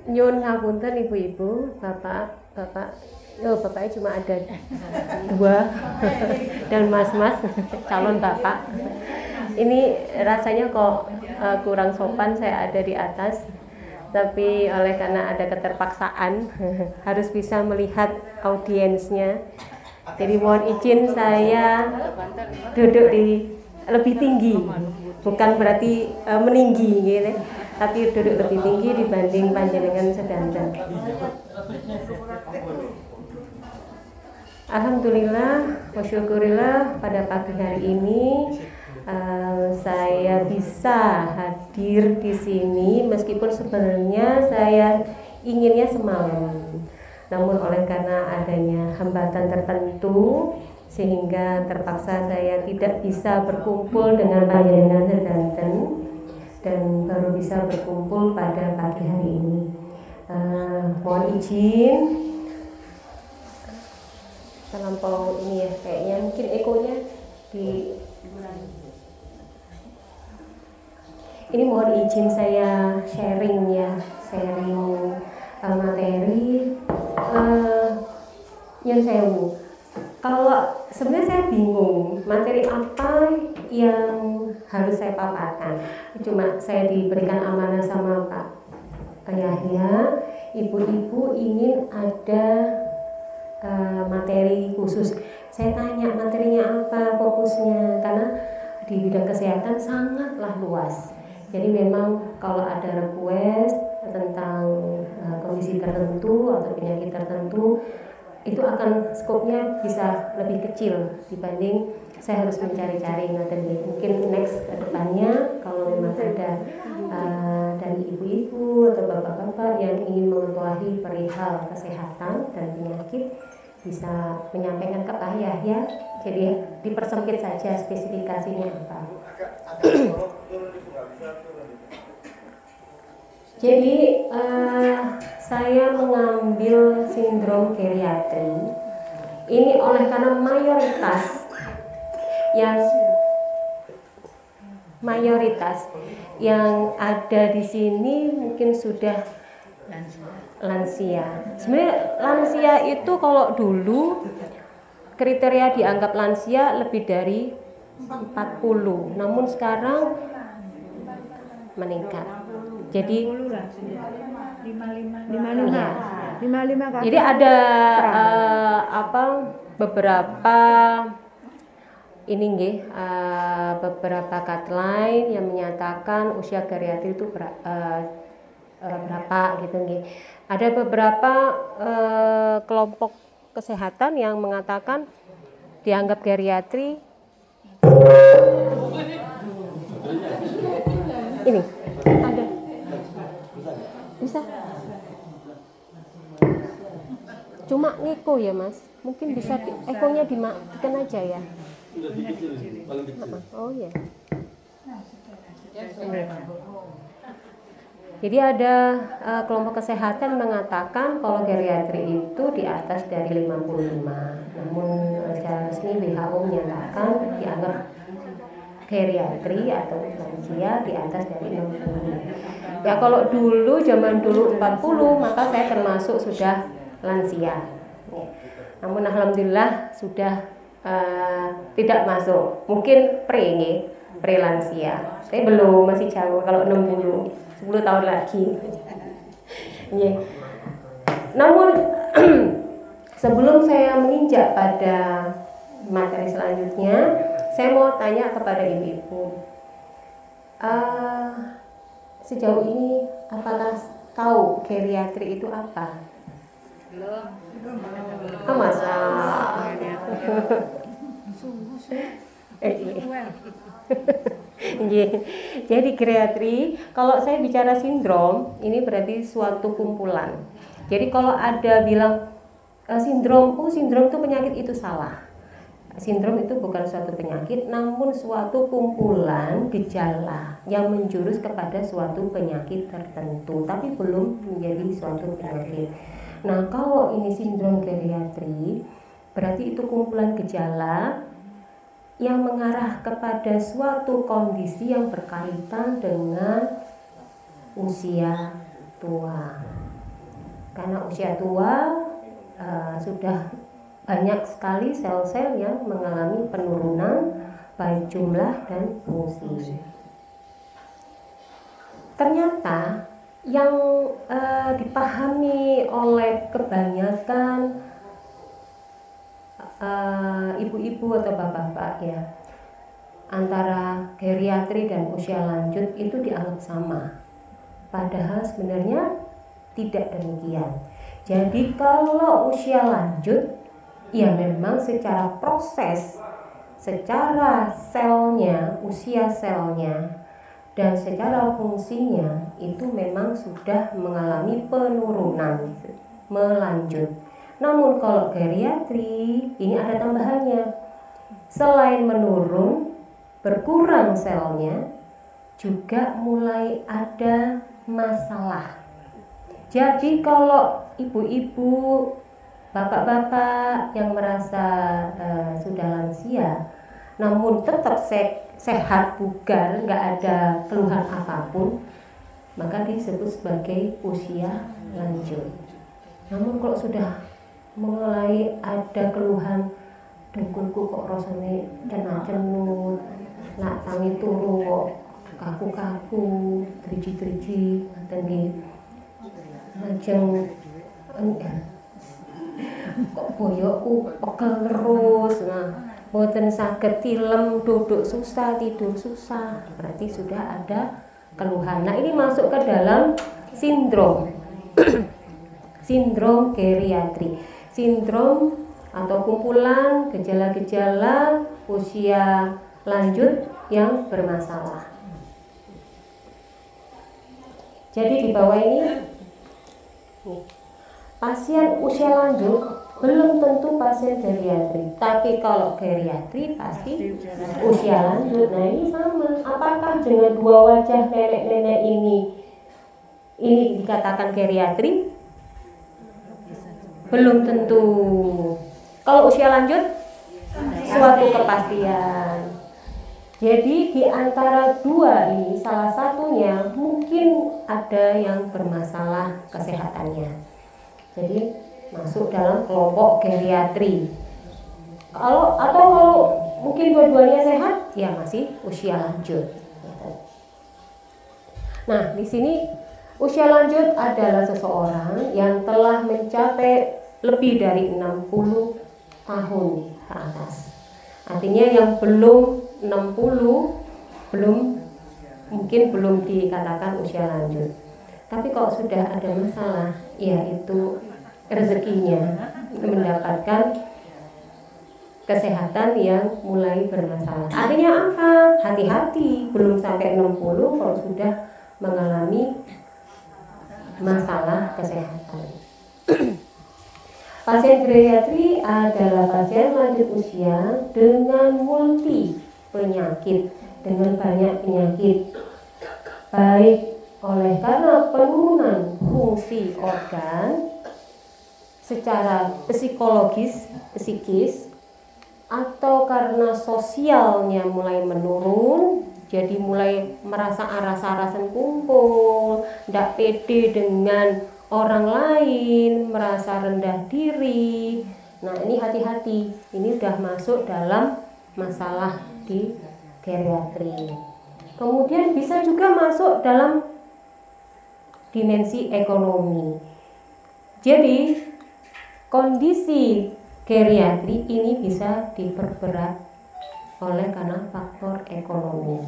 Nyun ngapunten ibu-ibu, bapak, bapaknya cuma ada 2 dan mas-mas calon bapak. Ini rasanya kok kurang sopan saya ada di atas, tapi oleh karena ada keterpaksaan harus bisa melihat audiensnya. Jadi mohon izin saya duduk di lebih tinggi, bukan berarti meninggi gitu, tapi duduk lebih tinggi dibanding panjenengan sedanten. Alhamdulillah, wasyukurillah pada pagi hari ini saya bisa hadir di sini meskipun sebenarnya saya inginnya semalam. Namun oleh karena adanya hambatan tertentu sehingga terpaksa saya tidak bisa berkumpul dengan panjenengan sedanten dan baru bisa berkumpul pada pagi hari ini. Mohon izin terlampau ini ya, kayaknya mungkin ekonya di ini mohon izin saya sharing materi yang sewu. Kalau sebenarnya saya bingung materi apa yang harus saya paparkan. Cuma saya diberikan amanah sama Pak Yahya, ibu-ibu ingin ada materi khusus. Saya tanya materinya apa fokusnya, karena di bidang kesehatan sangatlah luas. Jadi memang kalau ada request tentang kondisi tertentu atau penyakit tertentu, itu akan skopnya bisa lebih kecil dibanding saya harus mencari-cari materi. Mungkin next ke depannya kalau memang ada dari ibu-ibu atau bapak-bapak yang ingin mengetahui perihal kesehatan dan penyakit, bisa menyampaikan ke Pak Yahya, jadi dipersempit saja spesifikasinya apa. Jadi saya mengambil sindrom geriatri ini oleh karena mayoritas yang ada di sini mungkin sudah lansia. Sebenarnya lansia itu kalau dulu kriteria dianggap lansia lebih dari 40, namun sekarang meningkat. Jadi 55. Jadi ada beberapa beberapa guideline yang menyatakan usia geriatri itu berapa gitu nggih. Ada beberapa kelompok kesehatan yang mengatakan dianggap geriatri ini ada bisa cuma ngeko ya Mas, mungkin bisa ekonya dimatikan aja ya. Oh ya. Jadi ada kelompok kesehatan mengatakan kalau geriatri itu di atas dari 55. Namun secara resmi WHO menyatakan dianggap geriatri atau lansia di atas dari 60. Ya kalau zaman dulu 40, maka saya termasuk sudah lansia. Namun alhamdulillah sudah tidak masuk. Mungkin pre lansia. Saya belum, masih jauh kalau 60, 10 tahun lagi. Namun sebelum saya menginjak pada materi selanjutnya, saya mau tanya kepada ibu-ibu, sejauh ini apakah tahu geriatri itu apa? Belum. Masa? Jadi geriatri, kalau saya bicara sindrom, ini berarti suatu kumpulan. Jadi kalau ada bilang sindrom itu penyakit, itu salah. Sindrom itu bukan suatu penyakit, namun suatu kumpulan gejala yang menjurus kepada suatu penyakit tertentu, tapi belum menjadi suatu penyakit. Nah, kalau ini sindrom geriatri, berarti itu kumpulan gejala yang mengarah kepada suatu kondisi yang berkaitan dengan usia tua. Karena usia tua sudah banyak sekali sel-sel yang mengalami penurunan baik jumlah dan fungsi. Ternyata yang dipahami oleh kebanyakan ibu-ibu atau bapak-bapak ya, antara geriatri dan usia lanjut itu dianggap sama. Padahal sebenarnya tidak demikian. Jadi kalau usia lanjut, ya memang secara proses, secara selnya, usia selnya, dan secara fungsinya itu memang sudah mengalami penurunan, melanjut. Namun kalau geriatri ini ada tambahannya. Selain menurun, berkurang selnya, juga mulai ada masalah. Jadi kalau ibu-ibu, bapak-bapak yang merasa sudah lansia, namun tetap sehat, bugar, nggak ada keluhan apapun, maka disebut sebagai usia lanjut. Namun kalau sudah mulai ada keluhan, dengkulku kok rasanya cenut-cenut, nak tangi turu kok kaku-kaku, driji-driji, ngoten lajeng kok boyokku pegel terus. Nah, boten saged tilem, duduk susah, tidur susah, berarti sudah ada keluhan. Nah, ini masuk ke dalam sindrom sindrom geriatri, sindrom atau kumpulan gejala-gejala usia lanjut yang bermasalah. Jadi di bawah ini pasien usia lanjut belum tentu pasien geriatri, tapi kalau geriatri pasti usia lanjut. Nah ini sama, apakah dengan dua wajah nenek-nenek ini dikatakan geriatri? Belum tentu. Kalau usia lanjut suatu kepastian. Jadi di antara dua ini salah satunya mungkin ada yang bermasalah kesehatannya. Jadi masuk dalam kelompok geriatri. Kalau mungkin dua-duanya sehat, ya masih usia lanjut. Nah, di sini usia lanjut adalah seseorang yang telah mencapai lebih dari 60 tahun ke atas. Artinya yang belum 60 mungkin belum dikatakan usia lanjut. Tapi kalau sudah ada masalah, ya itu rezekinya mendapatkan kesehatan yang mulai bermasalah. Artinya apa? Hati-hati, belum sampai 60 kalau sudah mengalami masalah kesehatan. Pasien geriatri adalah pasien lanjut usia dengan multi penyakit, dengan banyak penyakit, baik oleh karena penurunan fungsi organ secara psikologis, psikis, atau karena sosialnya mulai menurun, jadi mulai merasa arasan kumpul, tidak pede dengan orang lain, merasa rendah diri. Nah ini hati-hati, ini sudah masuk dalam masalah di geriatri. Kemudian bisa juga masuk dalam dimensi ekonomi. Jadi kondisi geriatri ini bisa diperberat oleh karena faktor ekonomi.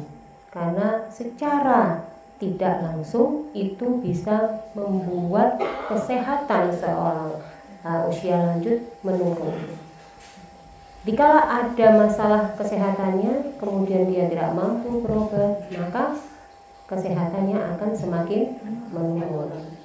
Karena secara tidak langsung itu bisa membuat kesehatan seorang usia lanjut menurun. Dikala ada masalah kesehatannya, kemudian dia tidak mampu berobat, maka kesehatannya akan semakin menurun.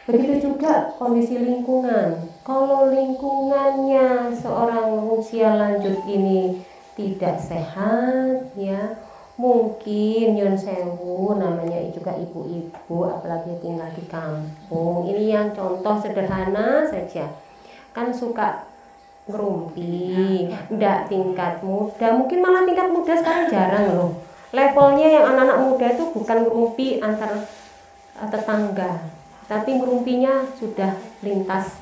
Begitu juga kondisi lingkungan. Kalau lingkungannya seorang usia lanjut ini tidak sehat, ya mungkin nyun sewu, namanya juga ibu-ibu, apalagi tinggal di kampung. Ini yang contoh sederhana saja. Kan suka ngerumpi, enggak tingkat muda, mungkin malah tingkat muda sekarang jarang loh. Levelnya yang anak-anak muda itu bukan ngerumpi antar tetangga, tapi ngerumpinya sudah lintas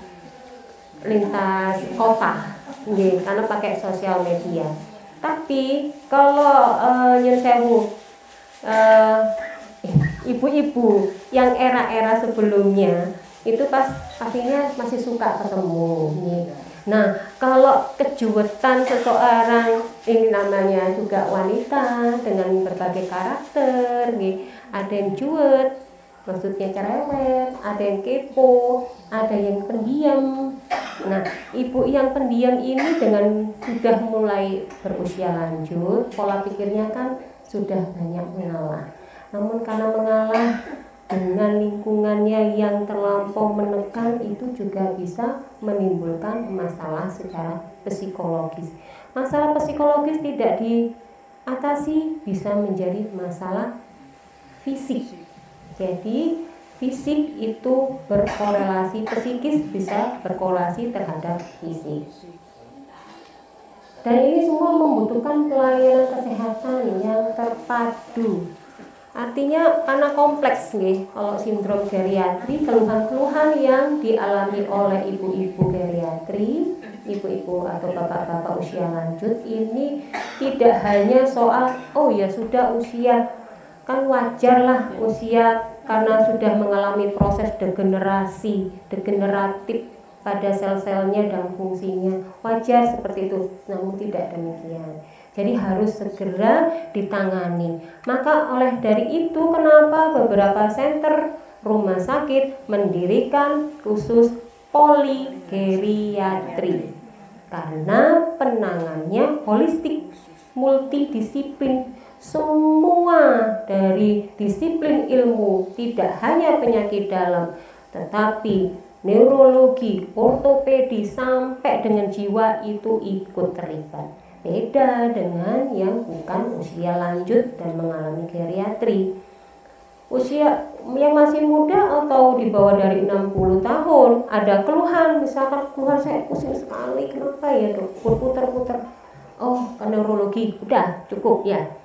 kota, karena pakai sosial media. Tapi kalau nyun sewu, ibu-ibu yang era-era sebelumnya itu pastinya masih suka ketemu. Nah, kalau kejuwetan seseorang, ini namanya juga wanita dengan berbagai karakter, ada yang juwet, maksudnya cerewet, ada yang kepo, ada yang pendiam. Nah, ibu yang pendiam ini dengan sudah mulai berusia lanjut, pola pikirnya kan sudah banyak mengalah. Namun karena mengalah dengan lingkungannya yang terlampau menekan, itu juga bisa menimbulkan masalah secara psikologis. Masalah psikologis tidak diatasi bisa menjadi masalah fisik. Jadi fisik itu berkorelasi, psikis bisa berkorelasi terhadap fisik. Dan ini semua membutuhkan pelayanan kesehatan yang terpadu. Artinya karena kompleks nih, kalau sindrom geriatri, keluhan-keluhan yang dialami oleh ibu-ibu geriatri, ibu-ibu atau bapak-bapak usia lanjut ini tidak hanya soal oh ya sudah usia, kan wajar lah usia karena sudah mengalami proses degeneratif pada sel-selnya dan fungsinya, wajar seperti itu, namun tidak demikian. Jadi harus segera ditangani. Maka oleh dari itu kenapa beberapa senter rumah sakit mendirikan khusus poligeriatri, karena penanganannya holistik, multidisiplin, semua dari disiplin ilmu, tidak hanya penyakit dalam, tetapi neurologi, ortopedi sampai dengan jiwa itu ikut terlibat. Beda dengan yang bukan usia lanjut dan mengalami geriatri. Usia yang masih muda atau di bawah dari 60 tahun ada keluhan, misalkan keluhan saya pusing sekali, kenapa ya dok, berputar-putar, oh ke neurologi, udah cukup ya.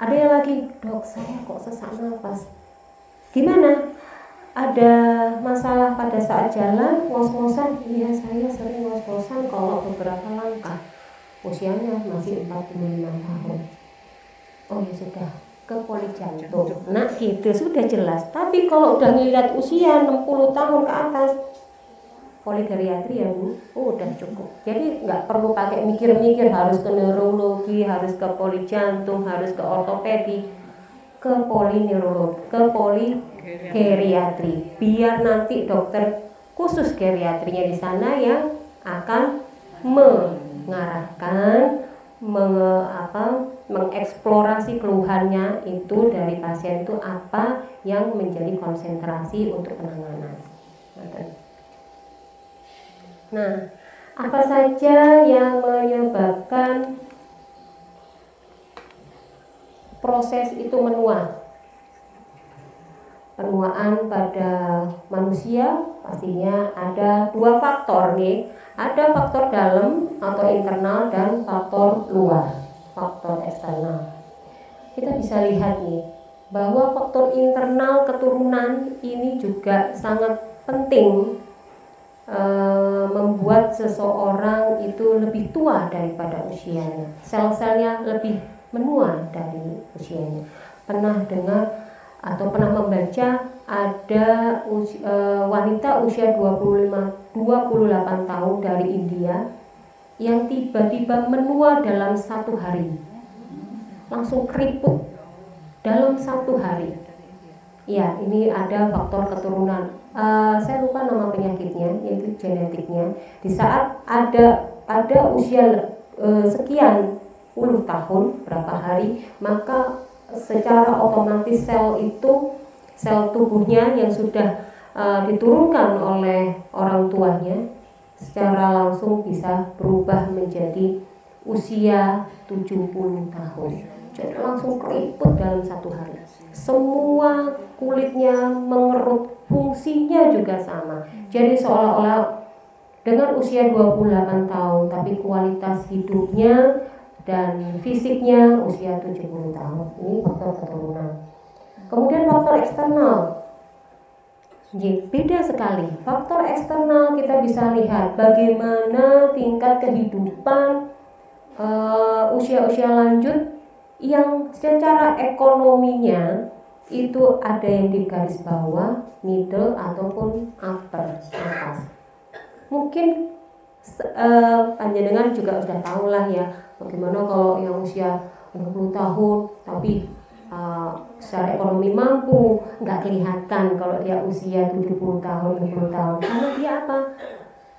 Ada yang lagi, dok saya kok sesak nafas, gimana? Ada masalah pada saat jalan, ngos-ngosan? Iya saya sering ngos-ngosan kalau beberapa langkah. Usianya masih 45 tahun. Oh ya sudah, ke poli jantung. Nah gitu sudah jelas. Tapi kalau udah ngelihat usia 60 tahun ke atas, poligeriatri ya Bu, udah cukup. Jadi nggak perlu pakai mikir-mikir harus ke neurologi, harus ke poli jantung, harus ke ortopedi, ke polineurologi, ke poligeriatri. Biar nanti dokter khusus geriatrinya di sana yang akan mengarahkan, mengeksplorasi keluhannya itu dari pasien itu apa yang menjadi konsentrasi untuk penanganan. Nah, apa saja yang menyebabkan proses itu menua? Penuaan pada manusia pastinya ada dua faktor nih. Ada faktor dalam atau internal dan faktor luar, faktor eksternal. Kita bisa lihat nih bahwa faktor internal keturunan ini juga sangat penting, membuat seseorang itu lebih tua daripada usianya, sel-selnya lebih menua dari usianya. Pernah dengar atau pernah membaca ada wanita usia 28 tahun dari India yang tiba-tiba menua dalam 1 hari, langsung keriput dalam 1 hari. Ya, ini ada faktor keturunan. Saya lupa nama penyakitnya, yaitu genetiknya. Di saat ada usia sekian puluh tahun, berapa hari, maka secara otomatis sel tubuhnya yang sudah diturunkan oleh orang tuanya secara langsung bisa berubah menjadi usia 70 tahun. Jadi langsung keriput dalam 1 hari. Semua kulitnya mengerut, fungsinya juga sama. Jadi seolah-olah dengan usia 28 tahun tapi kualitas hidupnya dan fisiknya usia 70 tahun. Ini faktor keturunan. Kemudian faktor eksternal, beda sekali. Faktor eksternal kita bisa lihat bagaimana tingkat kehidupan usia-usia lanjut yang secara ekonominya itu ada yang di garis bawah, middle ataupun upper atas. Mungkin panjenengan juga sudah tahu lah ya bagaimana kalau yang usia 60 tahun tapi secara ekonomi mampu, nggak kelihatan kalau dia usia 70 tahun, 60 tahun. Karena dia apa?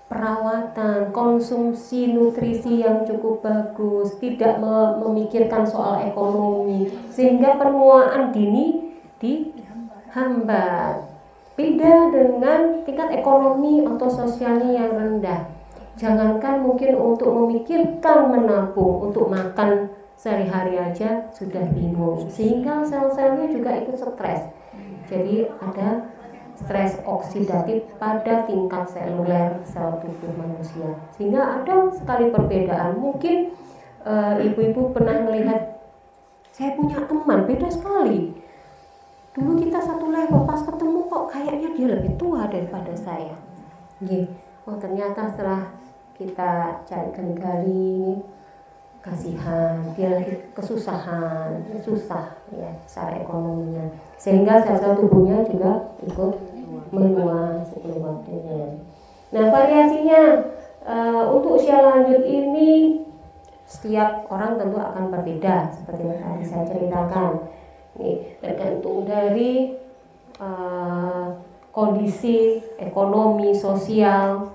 Perawatan, konsumsi nutrisi yang cukup bagus, tidak memikirkan soal ekonomi, sehingga penuaan dini dihambat. Beda dengan tingkat ekonomi atau sosialnya yang rendah. Jangankan mungkin untuk memikirkan menabung, untuk makan sehari-hari aja sudah bingung, sehingga sel-selnya juga ikut stres. Jadi ada stres oksidatif pada tingkat seluler sel tubuh manusia, sehingga ada sekali perbedaan. Mungkin ibu-ibu pernah melihat, saya punya teman beda sekali. Dulu kita satu level, pas ketemu kok kayaknya dia lebih tua daripada saya. Oh ternyata setelah kita cari gali, kasihan, dia lagi kesusahan, susah ya secara ekonominya, sehingga sel-sel tubuhnya juga ikut menua sebelum waktunya. Nah variasinya untuk usia lanjut ini setiap orang tentu akan berbeda seperti yang tadi saya ceritakan. Ini tergantung dari kondisi ekonomi, sosial.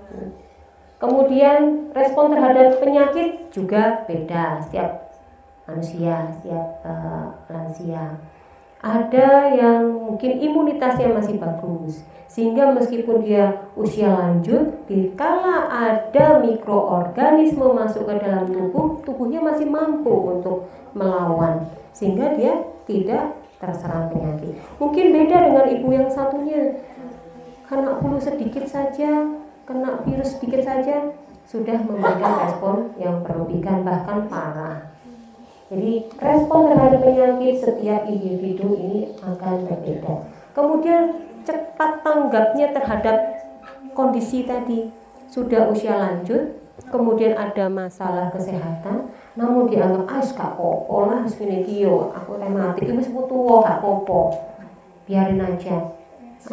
Kemudian respon terhadap penyakit juga beda setiap manusia, setiap lansia. Ada yang mungkin imunitasnya masih bagus, sehingga meskipun dia usia lanjut, dikala ada mikroorganisme masuk ke dalam tubuhnya masih mampu untuk melawan, sehingga dia tidak terserang penyakit. Mungkin beda dengan ibu yang satunya, kena flu sedikit saja, kena virus sedikit saja, sudah memberikan respon yang berlebihan bahkan parah. Jadi respon terhadap penyakit setiap individu ini akan berbeda. Kemudian cepat tanggapnya terhadap kondisi tadi, sudah usia lanjut, kemudian ada masalah kesehatan, namun dianggap gak apa-apa lah segini kio, aku rematik wis tua gak apa-apa, biarin aja.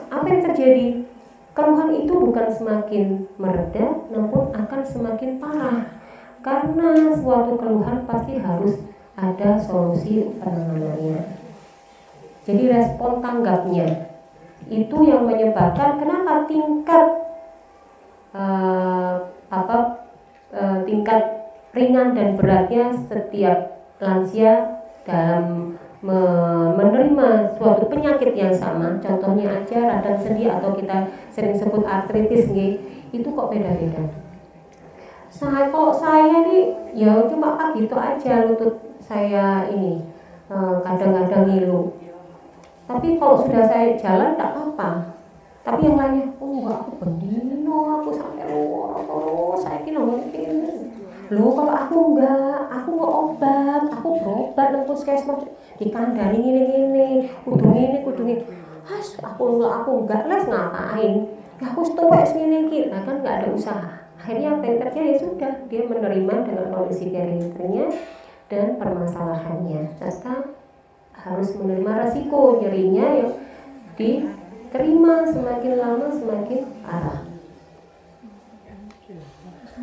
Apa yang terjadi? Keluhan itu bukan semakin mereda, namun akan semakin parah, karena suatu keluhan pasti harus ada solusi penanganannya. Jadi respon tanggapnya itu yang menyebabkan kenapa tingkat tingkat ringan dan beratnya setiap lansia dalam menerima suatu penyakit yang sama. Contohnya aja radang sendi atau kita sering sebut artritis itu kok beda-beda. Kalau saya nih ya cuma gitu aja, lutut saya ini kadang-kadang ngilu. Tapi kalau sudah saya jalan tak apa. Tapi yang lainnya, enggak, aku bendino, aku sampai luar, saya kira mungkin. Loh kalau aku enggak obat, aku berobat nang puskesmas dikandani gini, kudu ini. Aku enggak les ngapain? Ya aku tuwek ngene iki, nah kan enggak ada usaha. Akhirnya apa yang terjadi? Ya sudah, dia menerima dengan kondisi geriatrinya dan permasalahannya, serta harus menerima resiko nyerinya yang diterima semakin lama semakin parah.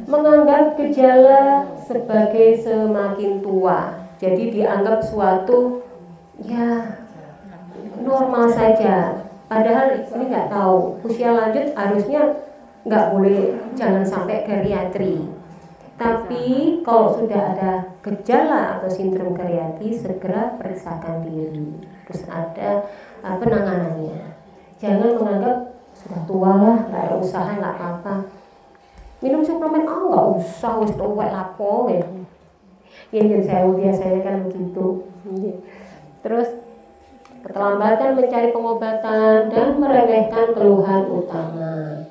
Menganggap gejala sebagai semakin tua, jadi dianggap suatu ya normal saja. Padahal ini nggak tahu usia lanjut harusnya nggak boleh, jangan sampai geriatri. Tapi kalau sudah ada gejala atau sindrom geriatri, segera periksakan diri. Terus ada penanganannya. Jangan menganggap sudah tua lah, nggak ada usaha, nggak apa-apa. Minum suplemen, nggak usah, wis tuwek lapo ya. Yang saya biasanya kan begitu. Terus keterlambatan mencari pengobatan dan meremehkan keluhan utama.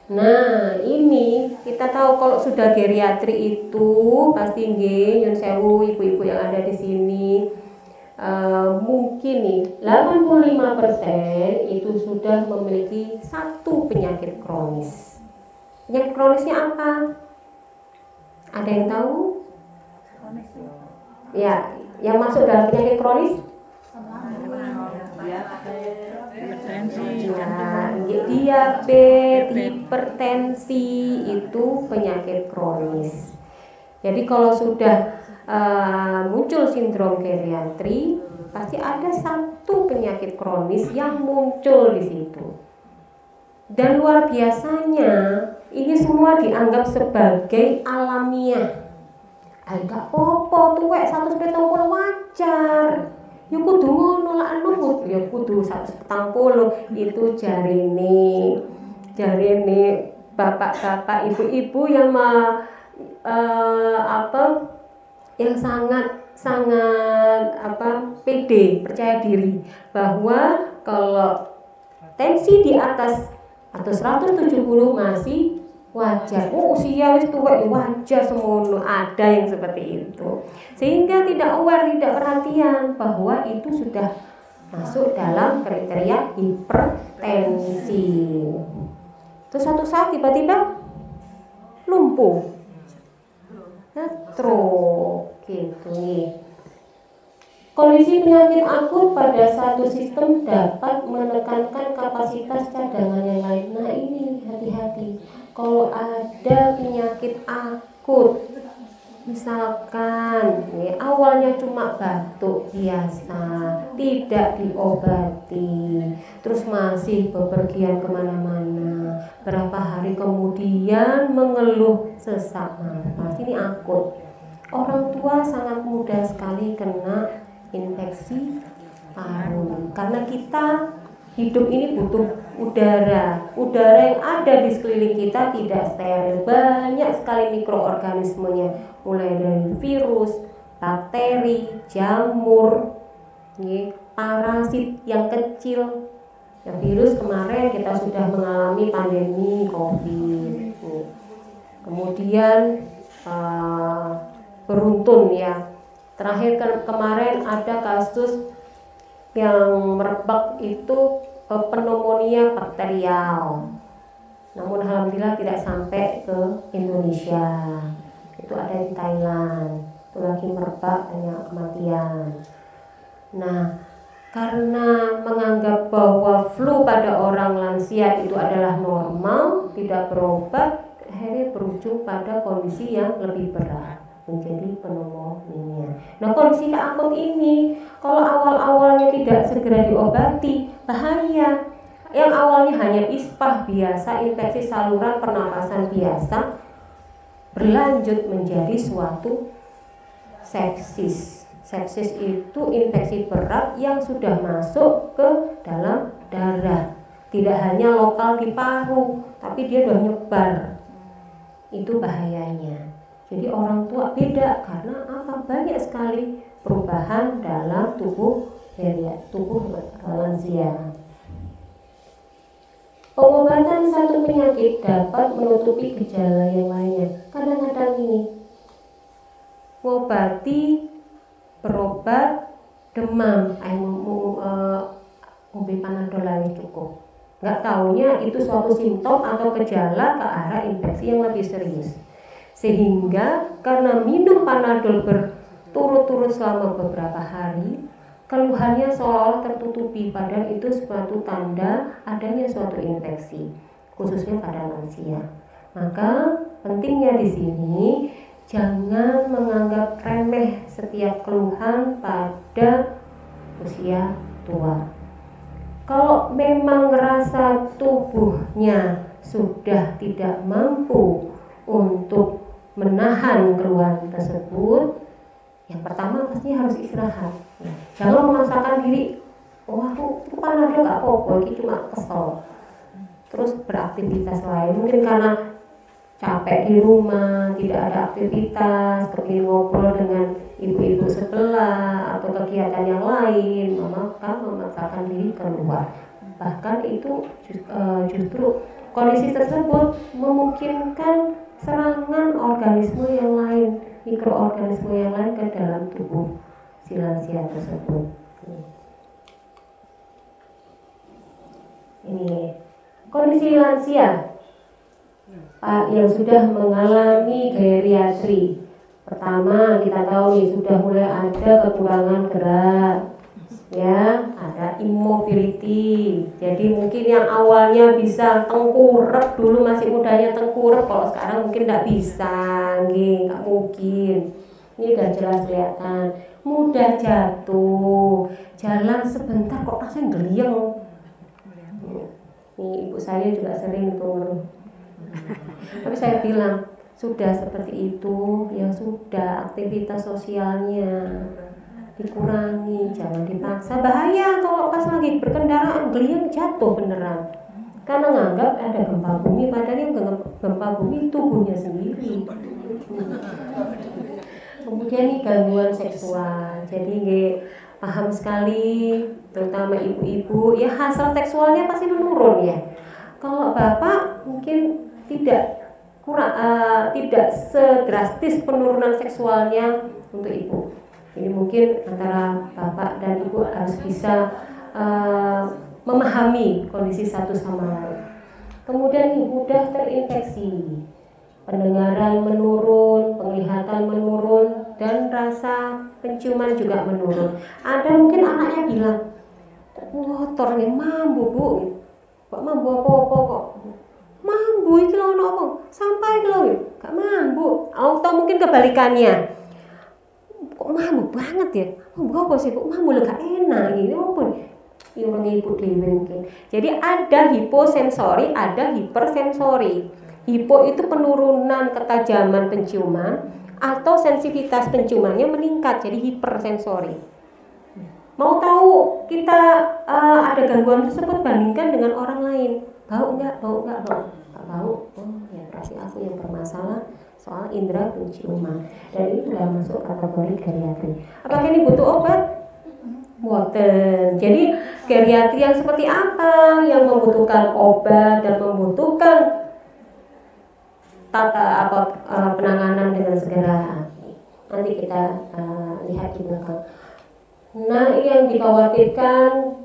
Nah, ini kita tahu kalau sudah geriatri itu pasti nggih nyun sewu ibu-ibu yang ada di sini mungkin nih 85% itu sudah memiliki satu penyakit kronis. Penyakit kronisnya apa? Ada yang tahu? Ya, yang masuk dalam penyakit kronis? Diabetes, hipertensi itu penyakit kronis. Jadi kalau sudah muncul sindrom geriatri, pasti ada satu penyakit kronis yang muncul di situ. Dan luar biasanya, ini semua dianggap sebagai alamiah. Agak popo tuwek 170 wajar. Ya kudu ngono lak anu ya kudu 140 itu jarine bapak-bapak ibu-ibu yang yang sangat pede, percaya diri bahwa kalau tensi di atas atau 170 masih wajar. Usia wis tuwek wajar semono, ada yang seperti itu. Sehingga tidak aware, tidak perhatian bahwa itu sudah masuk dalam kriteria hipertensi. Terus suatu saat tiba-tiba lumpuh. Stroke gitu nih. Kondisi penyakit akut pada satu sistem dapat menekankan kapasitas cadangan yang lain. Nah ini hati-hati. Kalau ada penyakit akut, misalkan awalnya cuma batuk biasa, tidak diobati, terus masih bepergian kemana-mana, berapa hari kemudian mengeluh sesak nafas, ini akut. Orang tua sangat mudah sekali kena infeksi paru, karena kita hidup ini butuh udara yang ada di sekeliling kita tidak steril, banyak sekali mikroorganismenya, mulai dari virus, bakteri, jamur, parasit yang kecil. Ya, virus kemarin kita sudah mengalami pandemi COVID. Kemudian beruntun ya, terakhir kemarin ada kasus yang merebak itu pneumonia bakterial. Namun alhamdulillah tidak sampai ke Indonesia. Itu ada di Thailand. Itu lagi merebak, banyak kematian. Nah, karena menganggap bahwa flu pada orang lansia itu adalah normal, tidak berobat, akhirnya berujung pada kondisi yang lebih berat, menjadi pneumonia. Nah, kondisi akut ini kalau awal-awalnya tidak segera diobati, bahaya. Yang awalnya hanya ispa biasa, infeksi saluran pernapasan biasa, berlanjut menjadi suatu sepsis. Sepsis itu infeksi berat yang sudah masuk ke dalam darah. Tidak hanya lokal di paru, tapi dia sudah nyebar. Itu bahayanya. Jadi orang tua beda karena apa? Banyak sekali perubahan dalam tubuh lansia. Pengobatan satu penyakit dapat menutupi gejala yang lainnya. Kadang-kadang ini ngobati, berobat demam, ngombe Panadol aja cukup. Nggak taunya itu suatu simptom atau gejala ke arah infeksi yang lebih serius. Sehingga karena minum Panadol berturut-turut selama beberapa hari, keluhannya seolah tertutupi, padahal itu suatu tanda adanya suatu infeksi, khususnya pada lansia. Maka pentingnya di sini jangan menganggap remeh setiap keluhan pada usia tua. Kalau memang merasa tubuhnya sudah tidak mampu untuk menahan keluhan tersebut, yang pertama pasti harus istirahat. Jangan memaksakan diri, wah aku Panadol gak apa-apa, ini cuma kesel. Terus beraktivitas lain, mungkin karena capek di rumah, tidak ada aktivitas, pergi ngobrol dengan ibu-ibu sebelah atau kegiatan yang lain, maka memaksakan diri keluar. Bahkan itu justru kondisi tersebut memungkinkan serangan organisme yang lain, mikroorganisme yang lain ke dalam tubuh si lansia tersebut. Ini kondisi lansia yang sudah mengalami geriatri. Pertama, kita tahu nih sudah mulai ada kekurangan gerak, ya, ada immobility. Jadi mungkin yang awalnya bisa tengkurap dulu, masih mudanya tengkurap, kalau sekarang mungkin tidak bisa, nggak mungkin. Ini udah jelas kelihatan. Mudah jatuh, jalan sebentar kok rasanya geliang. Nih ibu saya juga sering tuh. Tapi saya bilang sudah seperti itu, ya sudah, aktivitas sosialnya dikurangi, jangan dipaksa. Bahaya kalau pas lagi berkendaraan geliang jatuh beneran, karena nganggap ada gempa bumi, padahal yang gempa bumi tubuhnya sendiri. Kemudian nih gangguan seksual, jadi paham sekali, terutama ibu-ibu, ya hasrat seksualnya pasti menurun ya. Kalau bapak mungkin tidak sedrastis penurunan seksualnya untuk ibu. Ini mungkin antara bapak dan ibu harus bisa memahami kondisi satu sama lain. Kemudian mudah terinfeksi, pendengaran menurun, penglihatan menurun, dan rasa penciuman juga menurun. Ada mungkin anaknya bilang, motor nih mambu bu, kok mambu apa-apa kok? Mambu iki lho ono apa? Sampai iki lho, gak mambu. Atau mungkin kebalikannya. Kok mambu banget ya? Mambu apa sih bu? Mambu lho gak enak iki. Apa? Ya orang ibu dhewe mungkin. Jadi ada hiposensori, ada hipersensori. Hipo itu penurunan ketajaman penciuman atau sensitivitas penciumannya meningkat, jadi hipersensori. Mau tahu kita ada gangguan tersebut, bandingkan dengan orang lain. Bau enggak? Bau enggak? Bau. Oh ya, berarti aku yang bermasalah soal indera penciuman. Dan itu sudah masuk kategori geriatri. Apakah ini butuh obat? Boten. Jadi geriatri yang seperti apa yang membutuhkan obat dan membutuhkan penanganan dengan segera? Nanti kita lihat di belakang. Nah, yang dikhawatirkan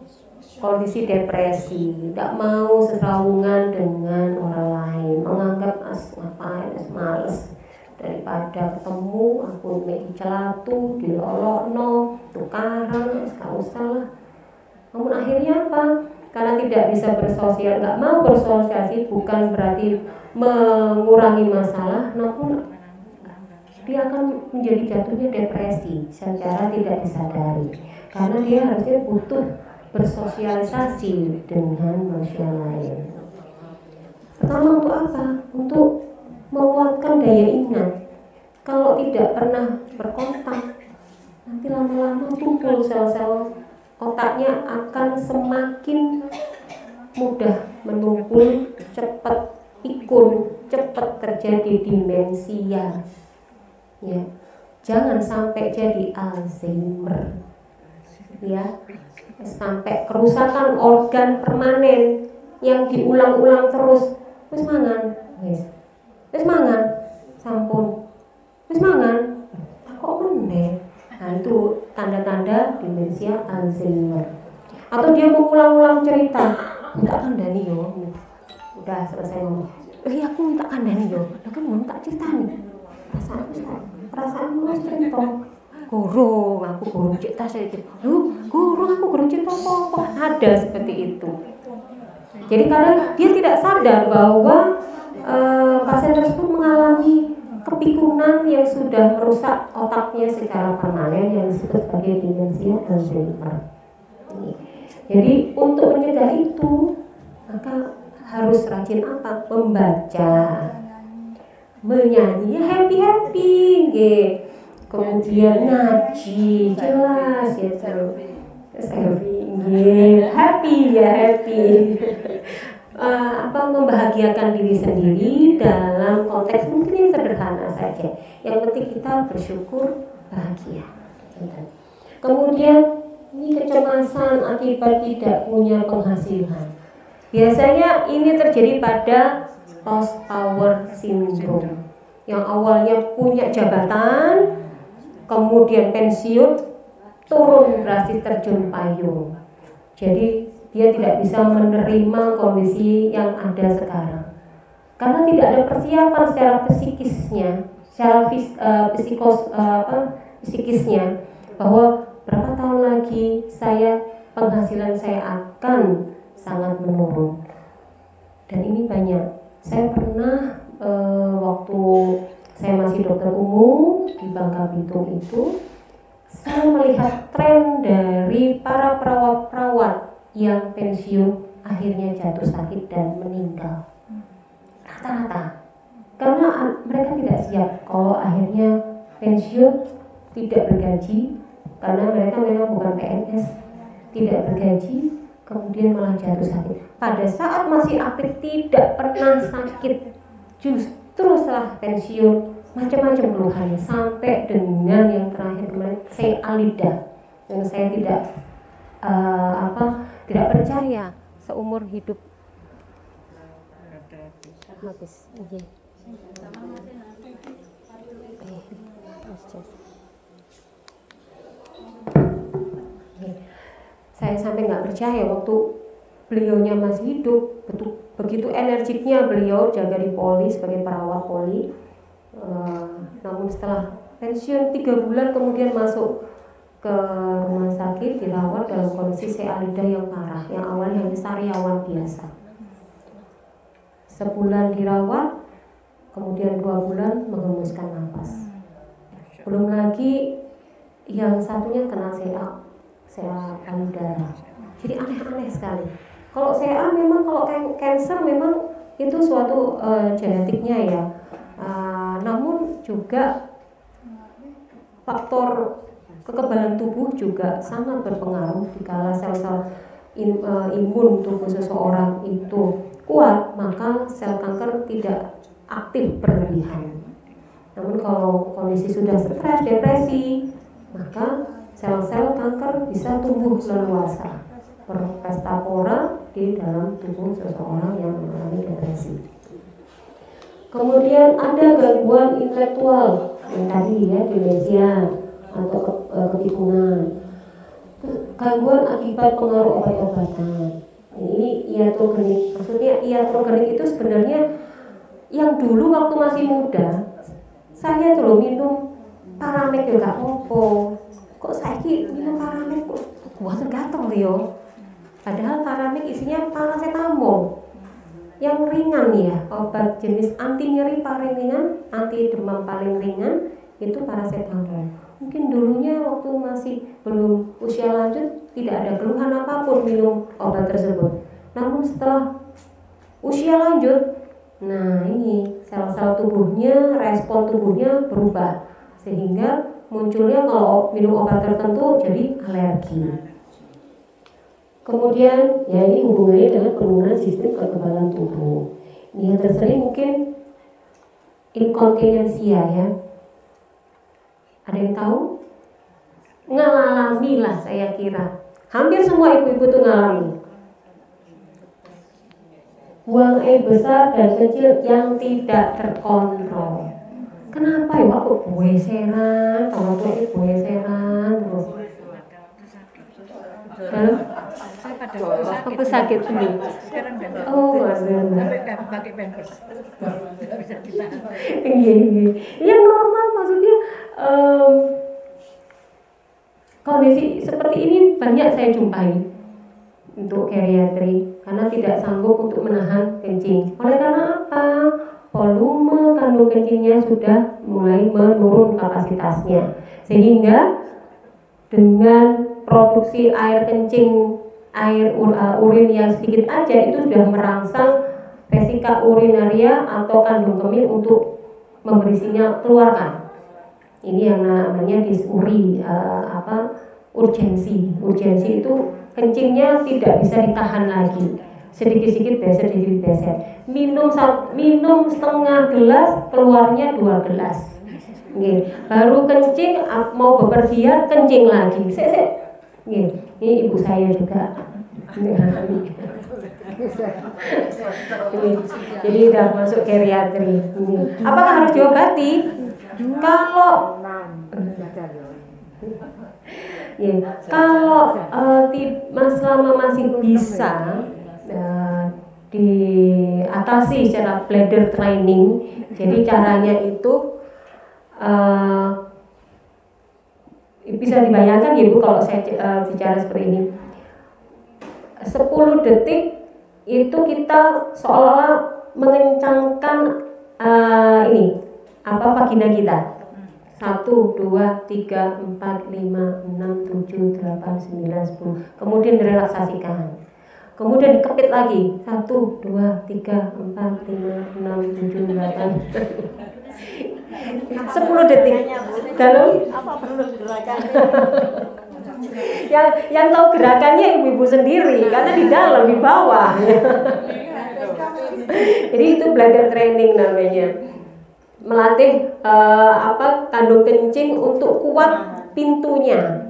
kondisi depresi, tidak mau seseraungan dengan orang lain, menganggap ngapain, males, daripada ketemu aku mek celatu, dilolokno, tukaran, gak usah lah. Namun akhirnya apa? Karena tidak bisa bersosial, nggak mau bersosialisasi, bukan berarti mengurangi masalah, namun dia akan menjadi jatuhnya depresi secara tidak disadari, karena dia harusnya butuh bersosialisasi dengan manusia lain. Pertama untuk apa? Untuk menguatkan daya ingat. Kalau tidak pernah berkontak, nanti lama-lama tumpul sel-sel otaknya akan semakin mudah menumpul, cepat pikun, cepat terjadi demensia. Ya, jangan sampai jadi Alzheimer. Ya, sampai kerusakan organ permanen yang diulang-ulang terus. Wis mangan, wis mangan, sampun, wis mangan, kok meneh. Nah itu tanda-tanda demensia Alzheimer. Atau dia mengulang-ulang cerita, minta kandani yo, udah selesai ngomong. Aku minta kandani yo, lah kan mau tak cerita nih. Perasaan mas cerita. Guru, aku guru cerita saya gitu. Guru aku guru cerita apa? Ada seperti itu. Jadi kadang dia tidak sadar bahwa pasien tersebut mengalami kepikunan yang sudah merusak otaknya secara permanen yang disebut sebagai demensia Alzheimer. Jadi untuk mencegah itu maka harus rajin apa? Membaca, menyanyi, happy, kemudian ngaji, jelas ya happy. Membahagiakan diri sendiri dalam konteks mungkin yang sederhana saja. Yang penting kita bersyukur, bahagia. Kemudian ini kecemasan akibat tidak punya penghasilan. Biasanya ini terjadi pada lost power syndrome, yang awalnya punya jabatan, kemudian pensiun, turun drastis terjun payung. Jadi dia tidak bisa menerima kondisi yang ada sekarang karena tidak ada persiapan secara psikisnya, secara psikisnya, bahwa berapa tahun lagi penghasilan saya akan sangat menurun. Dan ini banyak. Saya pernah waktu saya masih dokter umum di Bangka Belitung itu, saya melihat tren dari para perawat-perawat yang pensiun akhirnya jatuh sakit dan meninggal. Rata-rata. Karena mereka tidak siap kalau akhirnya pensiun tidak bergaji, karena mereka memang bukan PNS, tidak bergaji, kemudian malah jatuh sakit. Pada saat masih aktif tidak pernah sakit, justru setelah pensiun macam-macam keluhannya, sampai dengan yang terakhir kemarin saya Alida, yang saya tidak percaya seumur hidup habis. Saya sampai nggak percaya waktu beliaunya masih hidup, begitu energiknya beliau jaga di Poli sebagai perawat Poli. Namun setelah pensiun 3 bulan kemudian masuk ke rumah sakit, dirawat dalam kondisi cyanida yang parah, yang awalnya hanya sariawan biasa. Sebulan dirawat, kemudian 2 bulan menghembuskan nafas. Belum lagi yang satunya kena CA paru darah. Jadi aneh-aneh sekali. Kalau CA memang, kalau cancer memang itu suatu genetiknya ya. Namun juga faktor kekebalan tubuh juga sangat berpengaruh. Dikala sel-sel imun tubuh seseorang itu kuat, maka sel kanker tidak aktif berlebihan. Namun kalau kondisi sudah stres, depresi, maka sel-sel kanker bisa tumbuh leluasa, berpesta pora di dalam tubuh seseorang yang mengalami depresi. Kemudian ada gangguan intelektual yang tadi ya, demensia atau kebingungan. Gangguan akibat pengaruh obat-obatan. Ini iatrogenik. Maksudnya iatrogenik itu sebenarnya yang dulu waktu masih muda saya tuh minum Paramek ya gak apa-apa. Kok saiki minum Paramek kok buatan gatel yo. Padahal Paramek isinya paracetamol yang ringan ya, obat jenis anti nyeri paling ringan, anti demam paling ringan itu paracetamol. Mungkin dulunya waktu masih belum usia lanjut tidak ada keluhan apapun minum obat tersebut. Namun setelah usia lanjut, nah ini sel-sel tubuhnya, respon tubuhnya berubah, sehingga munculnya kalau minum obat tertentu jadi alergi. Kemudian ya ini hubungannya dengan penurunan sistem kekebalan tubuh. Ini yang tersering mungkin inkontinensia ya. Ada yang tahu? Ngalami lah saya kira. Hampir semua ibu-ibu tuh ngalami. Buang air besar dan kecil yang tidak terkontrol. Kenapa ya aku bueseran, kalau tuh bueseran terus. Lalu aku sakit nih. Oh, maksudnya pakai pampers. Bisa ditahan. Iya. Yang normal maksudnya kondisi seperti ini banyak saya jumpai untuk geriatri karena tidak sanggup untuk menahan kencing. Oleh karena apa? Volume kandung kencingnya sudah mulai menurun kapasitasnya, sehingga dengan produksi air kencing, urin yang sedikit aja itu sudah merangsang vesika urinaria atau kandung kemih untuk memberi sinyal keluarkan. Ini yang namanya disuri, urgensi. Urgensi itu kencingnya tidak bisa ditahan lagi. Sedikit-sedikit beser. Minum setengah gelas, keluarnya 2 gelas. Baru kencing, mau bepergian, kencing lagi. Ini ibu saya juga. Jadi udah masuk geriatri. Apakah harus diobati? Kalau ya, kalau Mas Lama masih bisa diatasi secara bladder training. Jadi caranya itu bisa dibayangkan ya Bu, kalau saya bicara seperti ini. 10 detik itu kita seolah-olah mengencangkan vagina kita. 1, 2, 3, 4, 5, 6, 7, 8, 9, 10. Kemudian direlaksasikan. Kemudian dikepit lagi. 1, 2, 3, 4, 5, 6, 7, 8. 10 detik. Dalam apa perlu gerakan? yang tahu gerakannya ibu-ibu sendiri karena di dalam, di bawah. Jadi itu bladder training namanya. Melatih kandung kencing untuk kuat pintunya.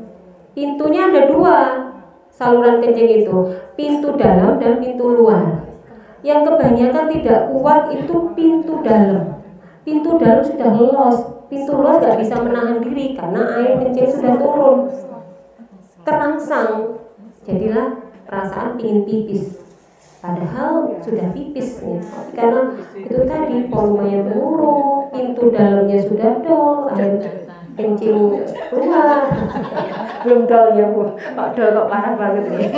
Pintunya ada 2 saluran kencing itu, pintu dalam dan pintu luar. Yang kebanyakan tidak kuat itu pintu dalam. Pintu dalam sudah los, pintu luar nggak bisa menahan diri karena air kencing sudah turun, terangsang. Jadilah perasaan pingin pipis. Padahal sudah pipis nih, tapi karena itu tadi volumenya menurun, pintu dalamnya sudah dol, air kencing keluar. Belum dol ya Bu, Pak dol kok parah banget ya.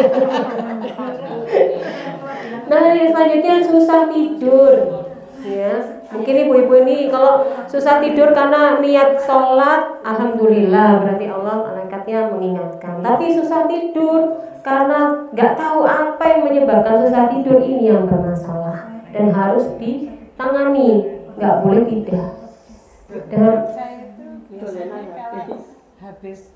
Nah selanjutnya susah tidur. Ya, mungkin ibu-ibu ini kalau susah tidur karena niat sholat, alhamdulillah berarti Allah malaikatnya mengingatkan. Tapi susah tidur karena nggak tahu apa yang menyebabkan susah tidur, ini yang bermasalah dan harus ditangani, nggak boleh tidak. Dan saya itu biasanya kalau habis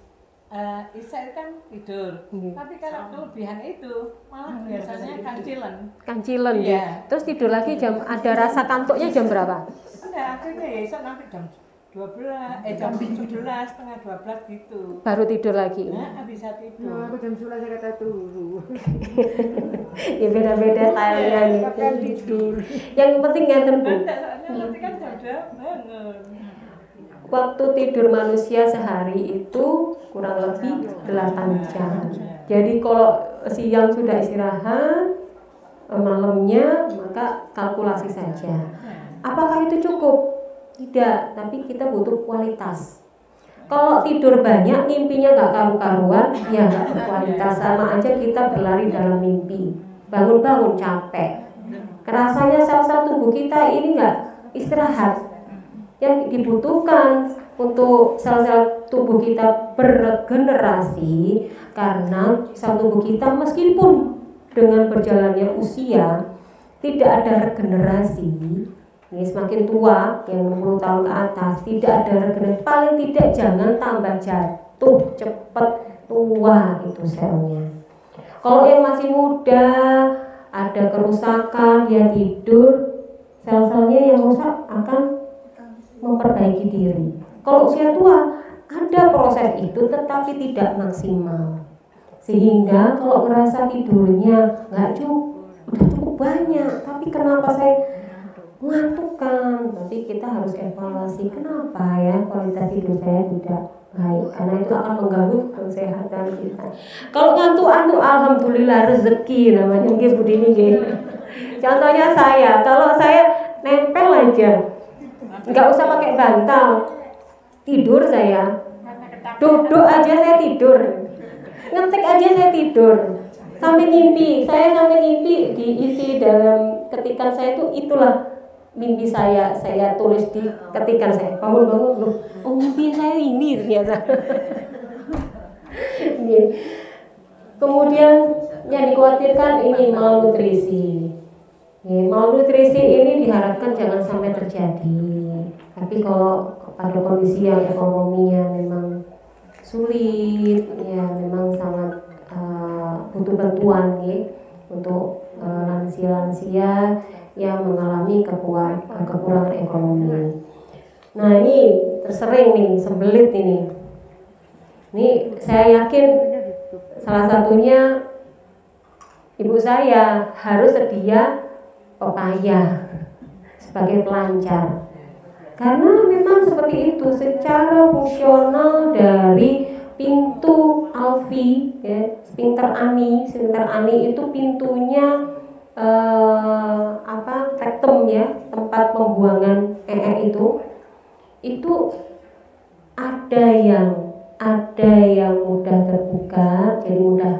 Isya kan tidur, tapi kalau kelebihan itu malah biasanya kancilen. Iya. Terus tidur lagi ada rasa kantuknya jam berapa? Enggak, akhirnya ya Isya nanti jam 17, setengah 12 gitu. Baru tidur lagi. Nah, bisa tidur. Aku jam 11 saya kata turu. Ya beda-beda stylenya nih. Kapan tidur? Yang penting ngeten Bu. Soalnya nanti kan jam 2 bangun. Waktu tidur manusia sehari itu kurang lebih 8 jam. Jadi kalau siang sudah istirahat, malamnya maka kalkulasi saja. Apakah itu cukup? Tidak, tapi kita butuh kualitas. Kalau tidur banyak, mimpinya nggak karu-karuan, ya nggak berkualitas. Sama aja kita berlari dalam mimpi. Bangun-bangun capek. Rasanya sel-sel tubuh kita ini nggak istirahat. Yang dibutuhkan untuk sel-sel tubuh kita beregenerasi, karena sel tubuh kita meskipun dengan berjalannya usia tidak ada regenerasi. Ini semakin tua, yang 60 tahun ke atas tidak ada regenerasi. Paling tidak jangan tambah jatuh cepet tua itu selnya. Kalau yang masih muda ada kerusakan, dia tidur, sel-selnya yang rusak akan memperbaiki diri. Kalau usia tua ada proses itu tetapi tidak maksimal, sehingga kalau ngerasa tidurnya nggak cukup, udah cukup banyak, tapi kenapa saya ngantukkan? Nanti kita harus evaluasi kenapa ya kualitas tidur saya tidak baik, karena itu akan mengganggu kesehatan kita. Kalau ngantuk-ngantuk, alhamdulillah rezeki namanya nggih Bu Dini nggih. Contohnya kalau saya nempel aja, nggak usah pakai bantal, tidur saya, duduk aja saya tidur, ngetik aja saya tidur, sampai ngimpi. Saya sampai ngimpi diisi dalam ketikan saya itulah mimpi saya tulis di ketikan saya. Bangun-bangun, loh, oh mimpi saya ini ternyata. Kemudian yang dikhawatirkan ini malnutrisi. Malnutrisi ini diharapkan jangan sampai terjadi. Tapi kalau pada kondisi yang ekonominya memang sulit, ya memang sangat butuh bantuan ya, untuk lansia-lansia yang mengalami kekurangan ekonomi. Nah ini tersering nih, sembelit ini. Ini saya yakin salah satunya ibu saya harus sedia pepaya sebagai pelancar. Karena memang seperti itu, secara fungsional dari pintu Alfi, ya, sphincter ani itu pintunya rektum ya, tempat pembuangan itu ada yang mudah terbuka, jadi mudah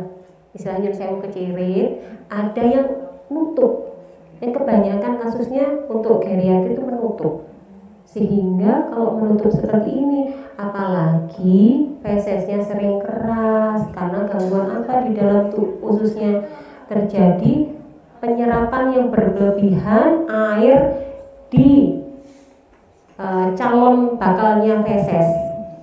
istilahnya saya kecirit, ada yang nutup. Yang kebanyakan kasusnya untuk geriatri itu menutup. Sehingga kalau menutup seperti ini, apalagi fesesnya sering keras karena gangguan apa di dalam ususnya terjadi penyerapan yang berlebihan air di calon bakalnya feses.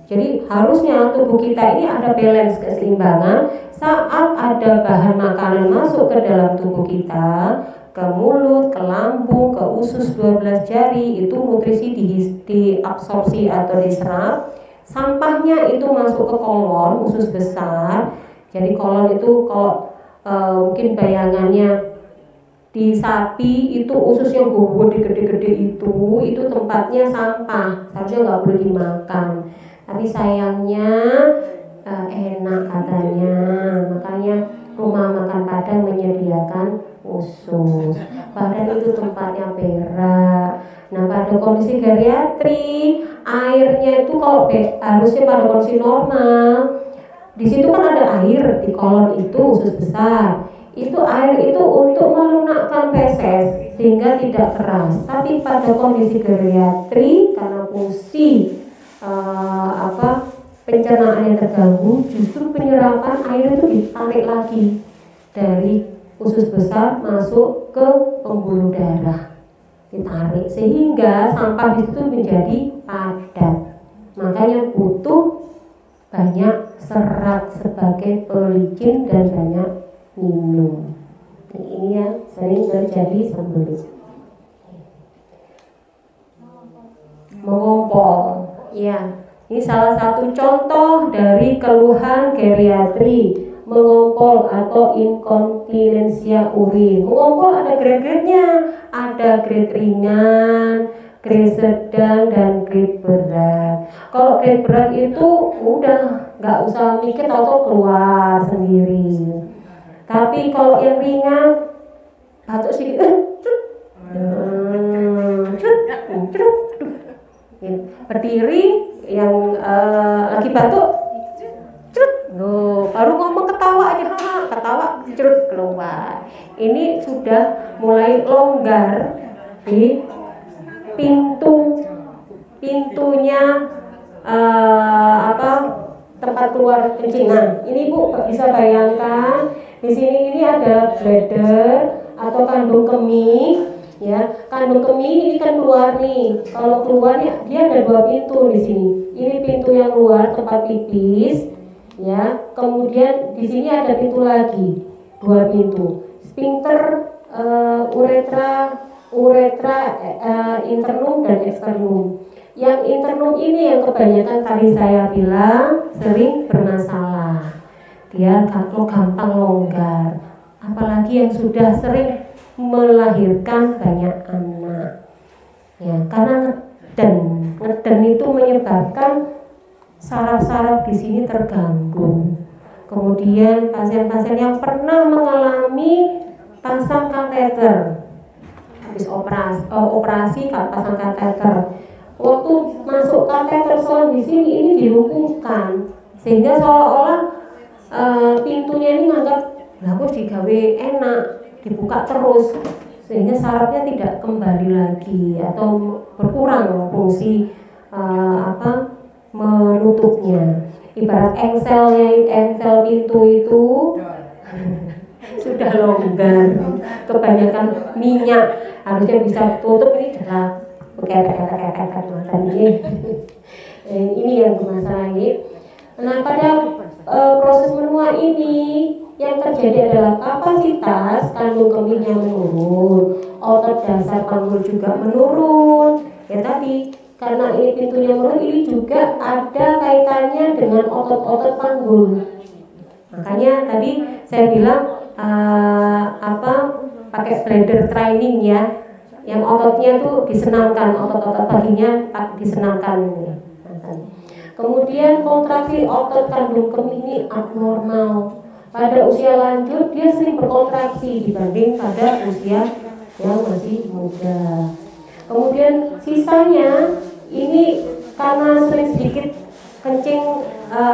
Jadi harusnya tubuh kita ini ada balance, keseimbangan. Saat ada bahan makanan masuk ke dalam tubuh kita, ke mulut, ke lambung, ke usus 12 jari, itu nutrisi diabsorpsi atau diserap. Sampahnya itu masuk ke kolon, usus besar. Jadi kolon itu kalau mungkin bayangannya di sapi itu usus yang gede-gede itu tempatnya sampah, seharusnya nggak boleh dimakan. Tapi sayangnya enak katanya, makanya rumah makan Padang menyediakan usus. Padahal itu tempatnya berak. Nah, pada kondisi geriatri, airnya itu kalau harusnya pada kondisi normal, di situ kan ada air di kolon itu usus besar. Itu air itu untuk melunakkan feses sehingga tidak keras. Tapi pada kondisi geriatri karena fungsi pencernaan yang terganggu, justru penyerapan air itu ditarik lagi dari usus besar masuk ke pembuluh darah, ditarik sehingga sampah itu menjadi padat. Makanya butuh banyak serat sebagai pelicin dan banyak minum. Ini yang sering terjadi sembelit. Mengompol, ya. Ini salah satu contoh dari keluhan geriatri, mengompol atau inkontinensia urin. Mengompol ada grade-gradenya, ada grade ringan, grade sedang, dan grade berat. Kalau grade berat itu udah nggak usah mikir atau keluar sendiri. Tapi kalau yang ringan, batuk sedikit, berdiri, yang lagi batuk, baru ngomong ketawa aja, ketawa, keluar. Ini sudah mulai longgar di pintunya tempat keluar kencing. Nah, ini Bu bisa bayangkan di sini ini ada bladder atau kandung kemih. Ya, kandung kemih ini kan keluar nih. Kalau keluar dia ada dua pintu di sini. Ini pintu yang luar tempat pipis, ya. Kemudian di sini ada pintu lagi, dua pintu. Sphincter, uretra internum dan externum. Yang internum ini yang kebanyakan tadi saya bilang sering bermasalah. Dia gampang longgar. Apalagi yang sudah sering melahirkan banyak anak, ya, karena ngeden itu menyebabkan saraf-saraf di sini terganggu. Kemudian pasien-pasien yang pernah mengalami pasang kateter, habis operasi pasang kateter, waktu masuk kateter di sini ini dilumpuhkan, sehingga seolah-olah pintunya ini nganggap lalu digawe enak, dibuka terus sehingga sarafnya tidak kembali lagi atau berkurang fungsi menutupnya. Ibarat engsel pintu itu sudah longgar, kebanyakan minyak, harusnya bisa tutup, ini adalah ini yang bermasalah. Nah, pada proses menua ini yang terjadi adalah kapasitas kandung kemihnya menurun, otot dasar panggul juga menurun. Ya tadi, karena ini pintunya menurun, ini juga ada kaitannya dengan otot-otot panggul. Makanya tadi saya bilang pakai bladder training ya, yang ototnya tuh disenangkan, otot-otot paginya disenangkan. Kemudian kontraksi otot kandung kemih ini abnormal. Pada usia lanjut dia sering berkontraksi dibanding pada usia yang masih muda. Kemudian sisanya ini karena sering sedikit kencing,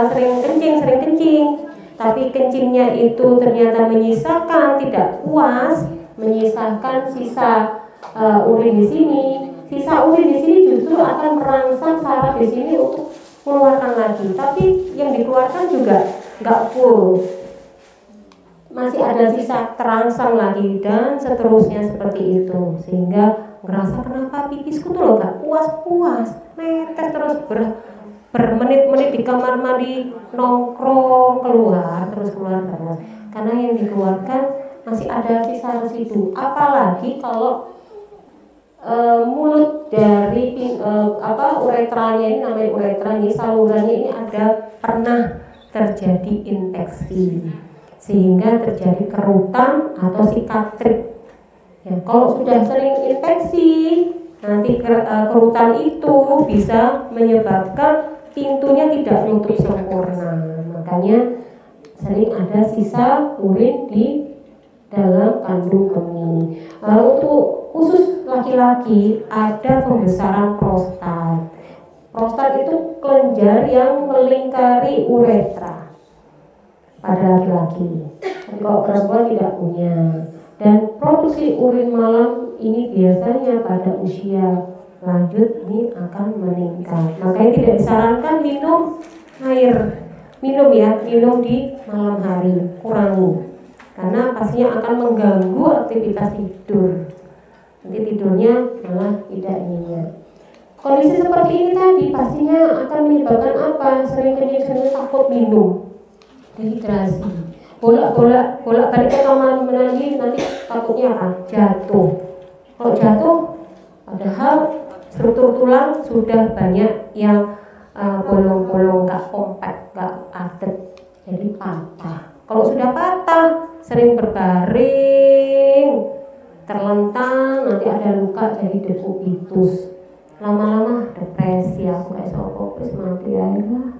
sering kencing, tapi kencingnya itu ternyata menyisakan tidak puas, menyisakan sisa urin di sini. Sisa urin di sini justru akan merangsang saraf di sini untuk mengeluarkan lagi, tapi yang dikeluarkan juga nggak full, masih ada sisa terangsang lagi dan seterusnya seperti itu, sehingga ngerasa kenapa pipisku tuh loh nggak puas-puas, netes terus bermenit-menit di kamar mandi, nongkrong keluar terus, karena yang dikeluarkan masih ada sisa residu. Apalagi kalau mulut dari uretranya ini, namanya uretra ini, salurannya ini ada pernah terjadi infeksi sehingga terjadi kerutan atau sikatrik. Ya, kalau sudah sering infeksi, nanti kerutan itu bisa menyebabkan pintunya tidak nutup sempurna. Makanya sering ada sisa urin di dalam kandung kemih. Untuk khusus laki-laki ada pembesaran prostat. Prostat itu kelenjar yang melingkari uretra pada laki-laki. Kalau perempuan tidak punya. Dan produksi urin malam ini biasanya pada usia lanjut ini akan meningkat. Makanya tidak disarankan minum di malam hari, kurangi. Karena pastinya akan mengganggu aktivitas tidur. Nanti tidurnya malah tidak nyenyak. Kondisi seperti ini tadi pastinya akan menyebabkan apa? Sering kenyang, takut minum, dehidrasi, bolak-balik ke kamar mandi, nanti takutnya apa? Jatuh. Kalau jatuh, padahal struktur tulang sudah banyak yang bolong-bolong, nggak kompak, nggak padat, jadi patah. Kalau sudah patah, sering berbaring, terlentang, nanti ada luka jadi decubitus. Lama-lama depresi, aku kayak sopo terus mati aja lah.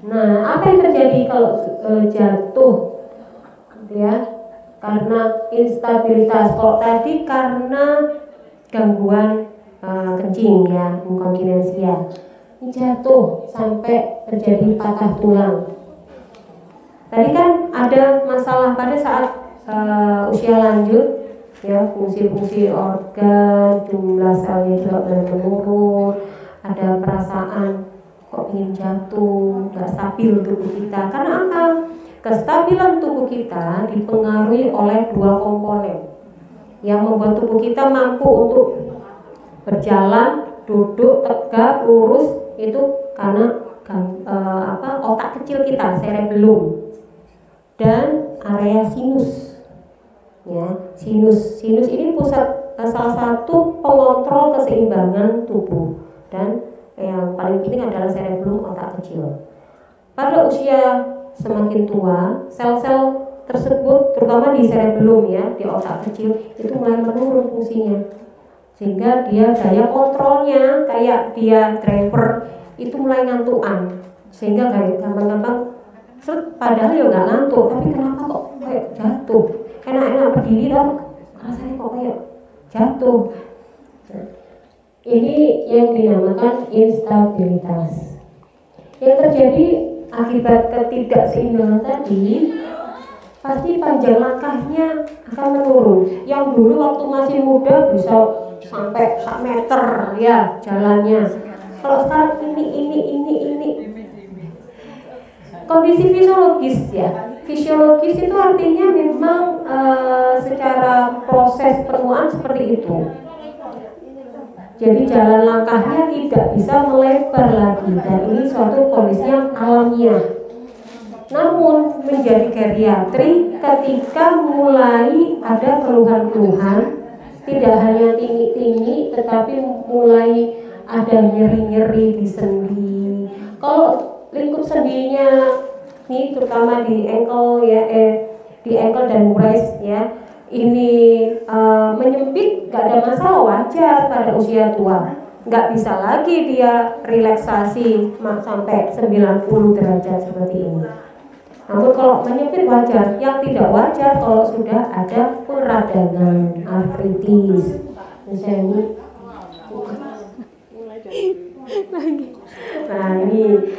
Nah, apa yang terjadi kalau jatuh? Ya, karena instabilitas. Kalau tadi karena gangguan kencing ya, inkontinensia. Jatuh sampai terjadi patah tulang. Tadi kan ada masalah pada saat usia lanjut, ya, fungsi-fungsi organ, jumlah selnya juga menurun, ada perasaan kok ingin jatuh, nggak stabil tubuh kita. Karena apa? Kestabilan tubuh kita dipengaruhi oleh dua komponen yang membuat tubuh kita mampu untuk berjalan, duduk, tegak, lurus, itu karena otak kecil kita, cerebellum, dan area sinus. Ya, sinus ini pusat salah satu pengontrol keseimbangan tubuh, dan yang paling penting adalah cerebellum, otak kecil. Pada usia semakin tua, sel-sel tersebut terutama di cerebellum ya, di otak kecil itu mulai menurun fungsinya, sehingga dia daya kontrolnya kayak dia driver itu mulai ngantukan, sehingga kayak gampang-gampang padahal ya nggak ngantuk, tapi kenapa kok kayak jatuh, enak-enak berdiri tapi rasanya kok kayak jatuh. Nah, ini yang dinamakan instabilitas. Yang terjadi akibat ketidakseimbangan tadi, pasti panjang langkahnya akan menurun. Yang dulu waktu masih muda bisa sampai 1 meter ya jalannya. Kalau sekarang ini kondisi fisiologis ya. Fisiologis itu artinya memang secara proses penuaan seperti itu. Jadi jalan langkahnya tidak bisa melebar lagi, dan ini suatu kondisi yang alamiah. Namun menjadi geriatri ketika mulai ada keluhan-keluhan, tidak hanya tinggi-tinggi, tetapi mulai ada nyeri-nyeri di sendi. Kalau lingkup sendinya nih terutama di ankle ya, di ankle dan waist ya, ini menyempit gak ada masalah, wajar pada usia tua. Nggak bisa lagi dia relaksasi sampai 90 derajat seperti ini. Namun kalau menyempit wajar, yang tidak wajar kalau sudah ada peradangan artritis. Misalnya nah ini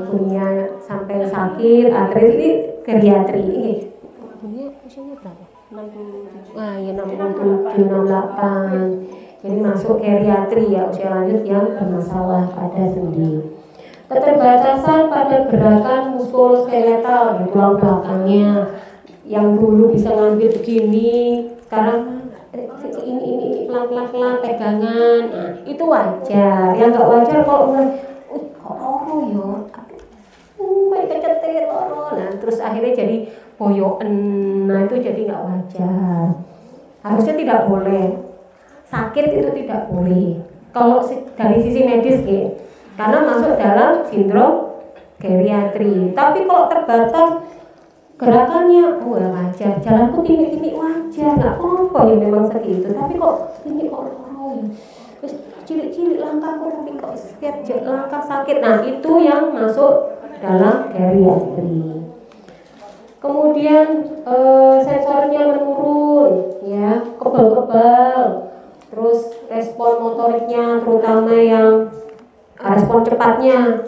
punya sampai sakit artritis ini geriatri. Punya usianya berapa? 67. Wah, ya 67, 68. Jadi masuk geriatri ya, usia lanjut yang bermasalah pada sendi. Keterbatasan pada gerakan muskuloskeletal di tulang belakangnya, yang dulu bisa ngambil begini, sekarang ini pelan-pelan pegangan. Nah, itu wajar. Yang nggak wajar kalau yo, kayak kecetir loro. Nah, terus akhirnya jadi boyoken. Nah, itu jadi nggak wajar. Harusnya tidak boleh. Sakit itu tidak boleh. Kalau dari sisi medis gitu. Karena masuk dalam sindrom geriatri. Tapi kalau terbatas gerakannya, wajar. Jalanku tinggi-tinggi wajar, nggak apa-apa ya memang segitu. Tapi kok tinggi kok terus cilik-cilik langkahku tapi kok setiap langkah sakit. Nah itu yang masuk dalam geriatri. Kemudian sensornya menurun, ya kebal-kebal. Terus respon motoriknya, terutama yang respon cepatnya,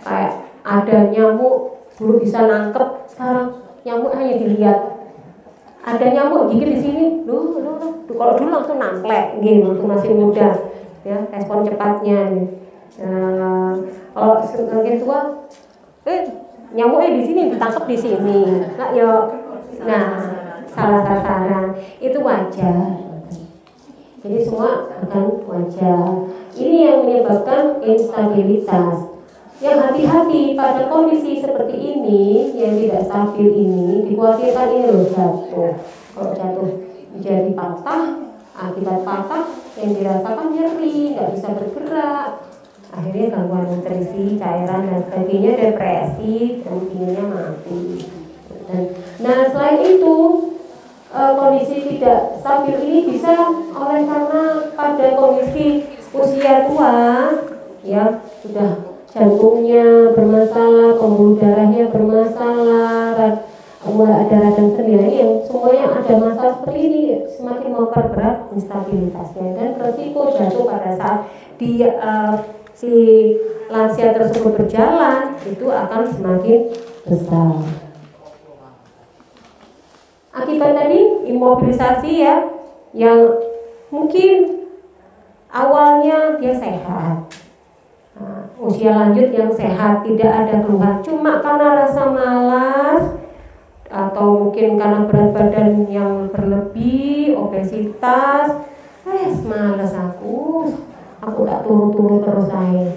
kayak ada nyamuk dulu bisa nangkep, sekarang nyamuk hanya dilihat. Ada nyamuk gigit di sini, kalau dulu langsung namplek, gitu, waktu masih muda, ya respon cepatnya. Kalau semakin tua, nyamuknya di sini ditangkap di sini, nah salah sasaran, itu wajar. Jadi semua akan wajar. Ini yang menyebabkan instabilitas. Yang hati-hati pada kondisi seperti ini yang tidak stabil ini, dikhawatirkan ini loh jatuh. Kalau jatuh menjadi patah, akibat patah yang dirasakan nyeri, nggak bisa bergerak, akhirnya gangguan nutrisi, cairan dan sebagainya, depresi, dan inginnya mati. Nah selain itu kondisi tidak stabil ini bisa oleh karena pada kondisi usia tua, ya sudah jantungnya bermasalah, pembuluh darahnya bermasalah, mulai ada radang sendi, yang semuanya ada masalah seperti ini semakin memperberat instabilitasnya dan resiko jatuh pada saat dia si lansia tersebut berjalan itu akan semakin besar. Akibat tadi imobilisasi ya, yang mungkin awalnya dia sehat, usia lanjut yang sehat, tidak ada keluhan, cuma karena rasa malas atau mungkin karena berat badan yang berlebih, obesitas, malas aku tak turu-turu terus saya,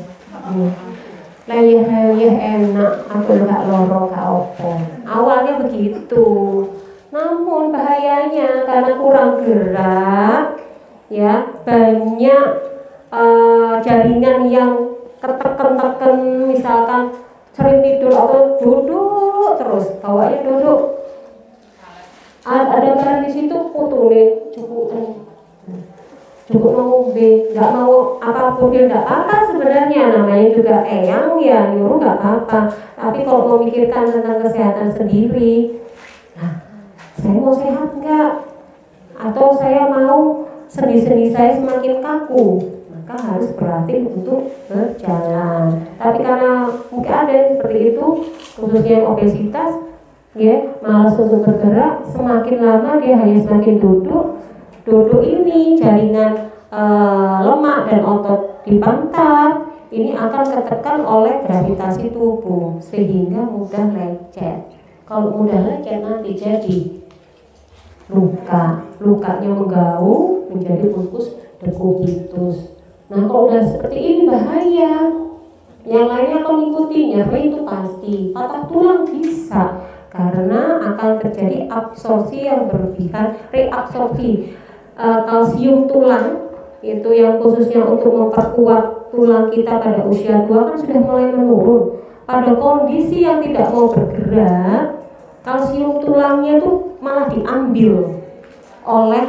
leyeh enak, aku nggak loro gak opo. Awalnya begitu, namun bahayanya karena kurang gerak, ya banyak jaringan yang tertekan, misalkan sering tidur atau duduk terus, bawanya duduk, ada barang di situ putune cukup ngombe, nggak mau apapun dia nggak apa sebenarnya, namanya juga eyang ya nyuruh nggak apa-apa. Tapi kalau memikirkan tentang kesehatan sendiri, saya mau sehat nggak? Atau saya mau sendi-sendi saya semakin kaku, maka harus berlatih untuk berjalan. Tapi karena mungkin ada yang seperti itu, khususnya obesitas, ya malas untuk bergerak, semakin lama dia hanya semakin duduk ini jaringan lemak dan otot di pantat ini akan ketekan oleh gravitasi tubuh sehingga mudah lecet. Kalau mudah lecet nanti jadi lukanya menggaung menjadi ulkus dekubitus. Nah kalau udah seperti ini bahaya. Yang lainnya akan mengikutinya, itu pasti. Patah tulang bisa karena akan terjadi absorpsi yang berlebihan, reabsorpsi kalsium tulang itu yang khususnya untuk memperkuat tulang kita pada usia tua kan sudah mulai menurun. Pada kondisi yang tidak mau bergerak, kalsium tulangnya itu malah diambil oleh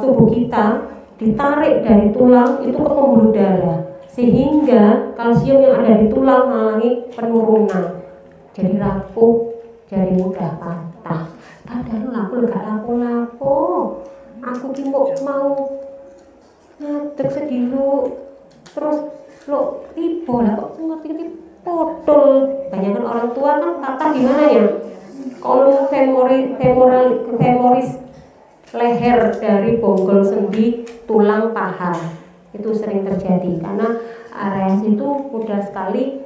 tubuh kita, ditarik dari tulang itu ke pembuluh darah, sehingga kalsium yang ada di tulang mengalami penurunan, jadi rapuh, jadi mudah patah. Padahal aku gak lapo-lapo, aku ki mau ngadeg sedilu, terus lo tiba lah kok ngerti potol. Banyak kan orang tua kan patah gimana ya? Kolom femoris leher dari bonggol sendi tulang paha itu sering terjadi karena area itu mudah sekali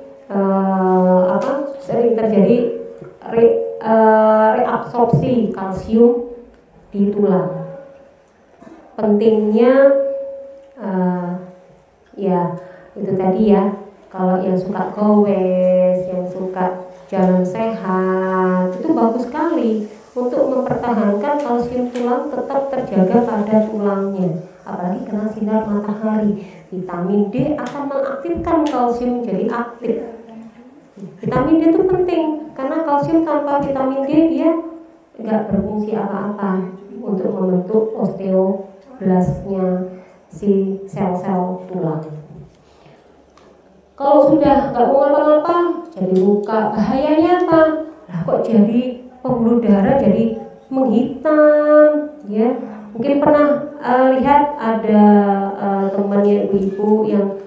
sering terjadi reabsorpsi kalsium di tulang. Pentingnya ya itu tadi ya, kalau yang suka gowes, yang suka jalan sehat itu bagus sekali untuk mempertahankan kalsium tulang tetap terjaga pada tulangnya, apalagi kena sinar matahari. Vitamin D akan mengaktifkan kalsium jadi aktif. Vitamin D itu penting karena kalsium tanpa vitamin D dia nggak berfungsi apa-apa untuk membentuk osteoblastnya si sel-sel tulang. Kalau sudah nggak mau ngapa-ngapa jadi luka, bahayanya apa? Lah kok jadi pembuluh darah jadi menghitam, ya. Mungkin pernah lihat ada temannya ibu-ibu yang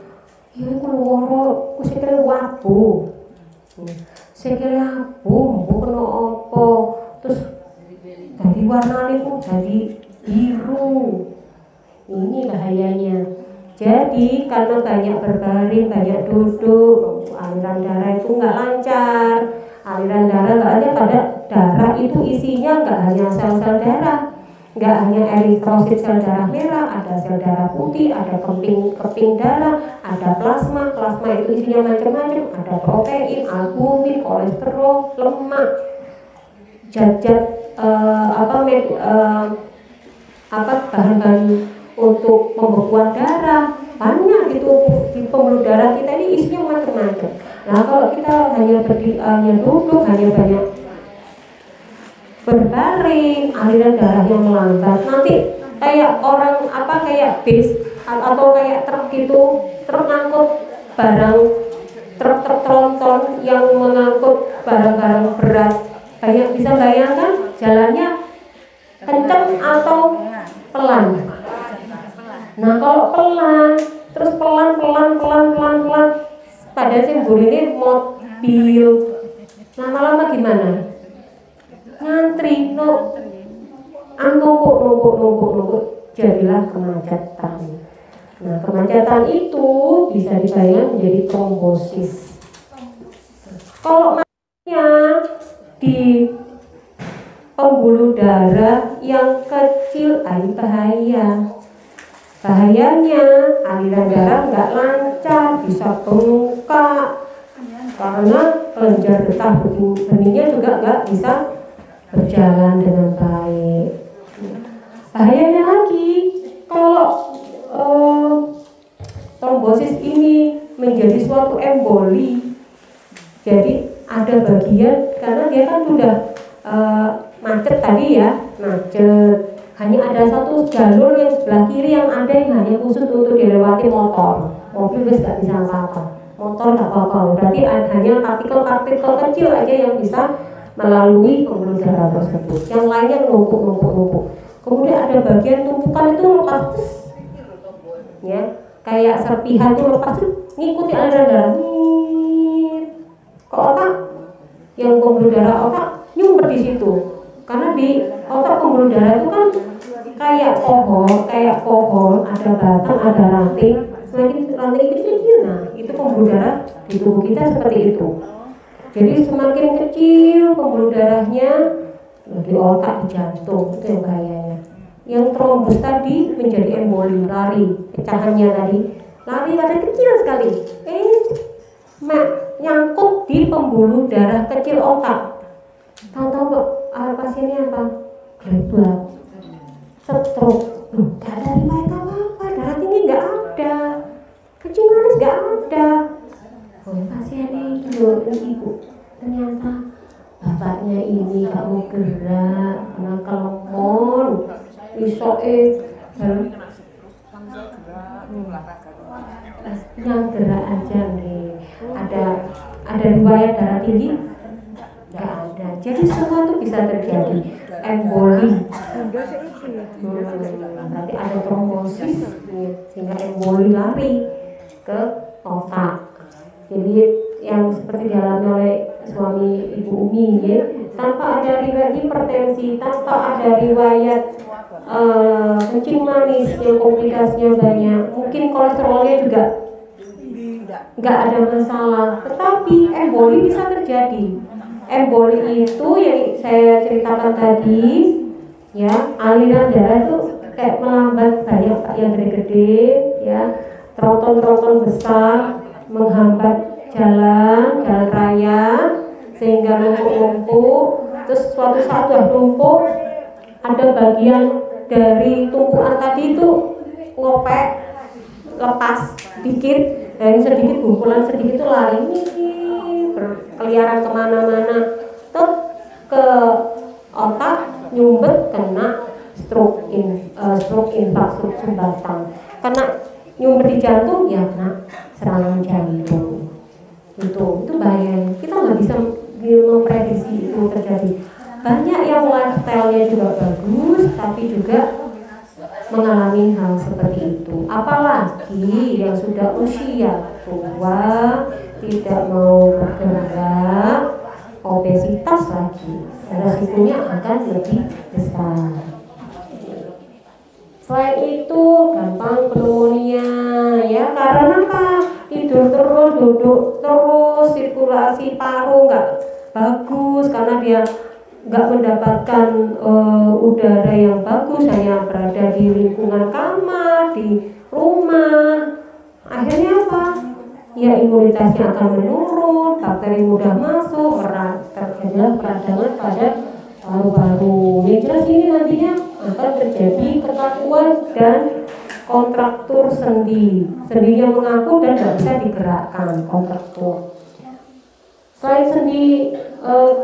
ya keluar, kusikere wabu, sikile abu, kena opo, terus jadi warnanya pun jadi biru. Ini bahayanya. Jadi karena banyak berbaring, banyak duduk, aliran darah itu nggak lancar. Aliran darah nggak ada, pada darah itu isinya nggak hanya sel-sel darah, nggak hanya eritrosit sel darah merah, ada sel darah putih, ada keping darah, ada plasma. Plasma itu isinya macam-macam, ada protein, albumin, kolesterol, lemak, zat-zat bahan-bahan untuk pembekuan darah, banyak gitu di pembuluh darah kita ini isinya macam-macam. Nah kalau kita hanya duduk, hanya banyak berbaring, aliran darahnya melambat, nanti kayak orang kayak bis atau kayak truk gitu, truk ngangkut barang, truk tronton yang mengangkut barang-barang berat. Banyak bisa bayangkan jalannya kencang atau pelan. Nah kalau pelan, terus pelan, pada simbol ini mobil, lama-lama gimana? Ngantri, numpuk, jadilah kemacetan. Nah kemacetan itu bisa dibayang menjadi trombosis. Kalau matinya di pembuluh darah yang kecil, bahaya. Bahayanya aliran darah nggak lancar, bisa bengkak karena kelenjar getah benihnya juga nggak bisa berjalan dengan baik. Bahayanya lagi kalau trombosis ini menjadi suatu emboli. Jadi ada bagian karena dia kan sudah macet tadi ya, macet. Hanya ada satu jalur yang sebelah kiri yang ada yang hanya khusus untuk dilewati motor. Mobil wis gak bisa apa-apa, motor gak apa-apa. Berarti hanya partikel-partikel kecil aja yang bisa melalui pembuluh darah tersebut. Yang lainnya numpuk. Kemudian ada bagian tumpukan itu lepas, ya, kayak serpihan itu lepas ngikuti aliran darah ke otak. Yang pembuluh darah otak nyumpet di situ. Karena di otak pembuluh darah itu kan kayak pohon, ada batang, ada ranting. Semakin ranting kecil, nah itu pembuluh darah di tubuh kita seperti itu. Jadi semakin kecil pembuluh darahnya di otak, di jantung, itu yang bahayanya. Yang trombus tadi menjadi emboli, lari, pecahannya tadi, lari kecil sekali. Nyangkut di pembuluh darah kecil otak. Tahu-tahu pasiennya apa? Glebak, stroke. Gak ada riwayat apa-apa, darah tinggi gak ada. kencing manis nggak ada. Oh pasien ini loh ibu, ternyata bapaknya ini nggak mau gerak karena kelemon, yang gerak aja nih. Ada riwayat darah tinggi? Nggak ada. Jadi semua tuh bisa terjadi. Emboli. Berarti ada trombosis sehingga emboli lari ke otak. Jadi yang seperti dialami oleh suami Ibu Umi ya, tanpa ada riwayat hipertensi, tanpa ada riwayat kencing manis yang komplikasinya banyak, mungkin kolesterolnya juga nggak ada masalah, tetapi emboli bisa terjadi. Emboli itu yang saya ceritakan tadi ya, aliran darah itu kayak melambat, banyak yang gede-gede ya, tronton-tronton besar menghambat jalan raya sehingga numpuk-numpuk. Terus suatu saat sudah numpuk, ada bagian dari tumpuan tadi itu ngopek, lepas sedikit, dari sedikit kumpulan sedikit itu lari berkeliaran kemana-mana, terus ke otak nyumbet, kena stroke infarksi sumbatan. Karena nyumbet di jantung ya kena serangan jantung. Itu bahaya. Kita nggak bisa memprediksi itu terjadi. Banyak yang lifestyle-nya juga bagus, tapi juga mengalami hal seperti itu. Apalagi yang sudah usia tua, tidak mau bergerak, obesitas lagi, resikonya akan lebih besar. Selain itu gampang pneumonia ya, karena apa? Tidur terus, duduk terus, sirkulasi paru nggak bagus karena dia nggak mendapatkan udara yang bagus, hanya berada di lingkungan kamar, di rumah. Akhirnya apa? Ya imunitasnya akan menurun, bakteri mudah masuk, terjadilah peradangan pada paru-paru. Yang jelas ini nantinya akan terjadi kekakuan dan kontraktur sendi. Sendinya mengaku dan tidak bisa digerakkan, kontraktur. Selain sendi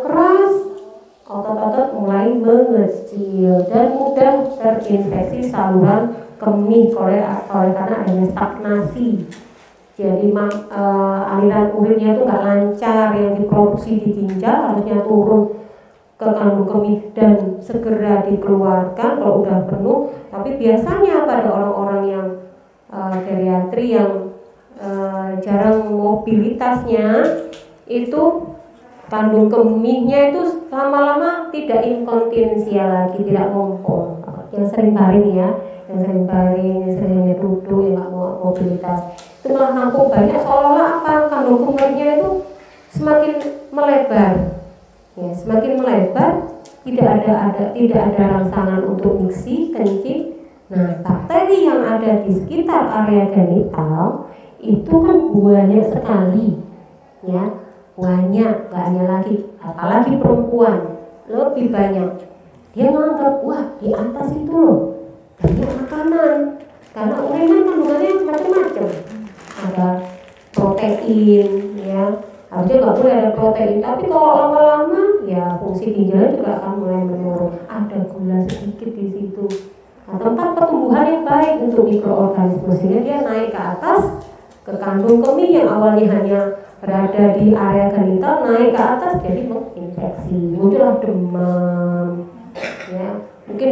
keras, otot-otot mulai mengecil dan mudah terinfeksi saluran kemih karena adanya stagnasi. Jadi aliran urinnya itu nggak lancar, yang diproduksi di ginjal harusnya turun ke kandung kemih dan segera dikeluarkan kalau udah penuh. Tapi biasanya pada orang-orang yang geriatri yang jarang mobilitasnya itu kandung kemihnya itu lama-lama tidak inkontinensia lagi, tidak ngompol. Yang sering baring ya, yang sering duduk, yang nggak mau mobilitas, itu malah nampung banyak, seolah-olah apa, kandung kemihnya itu semakin melebar, ya, semakin melebar, tidak ada rangsangan untuk miksi, kencing. Nah, bakteri yang ada di sekitar area genital itu kan banyak sekali, ya, banyak, gak hanya lagi, apalagi perempuan lebih banyak. Dia menganggap, wah di atas itu loh banyak makanan, karena urin kan kandungannya macam-macam, ada protein, ya, harusnya nggak boleh ada protein, tapi kalau lama-lama ya fungsi ginjalnya juga akan mulai menurun, ada gula sedikit di situ. Nah, tempat pertumbuhan yang baik untuk mikroorganisme, sehingga dia naik ke atas, ke kandung kemih yang awalnya hanya berada di area genital, naik ke atas jadi menginfeksi, muncullah demam, ya, mungkin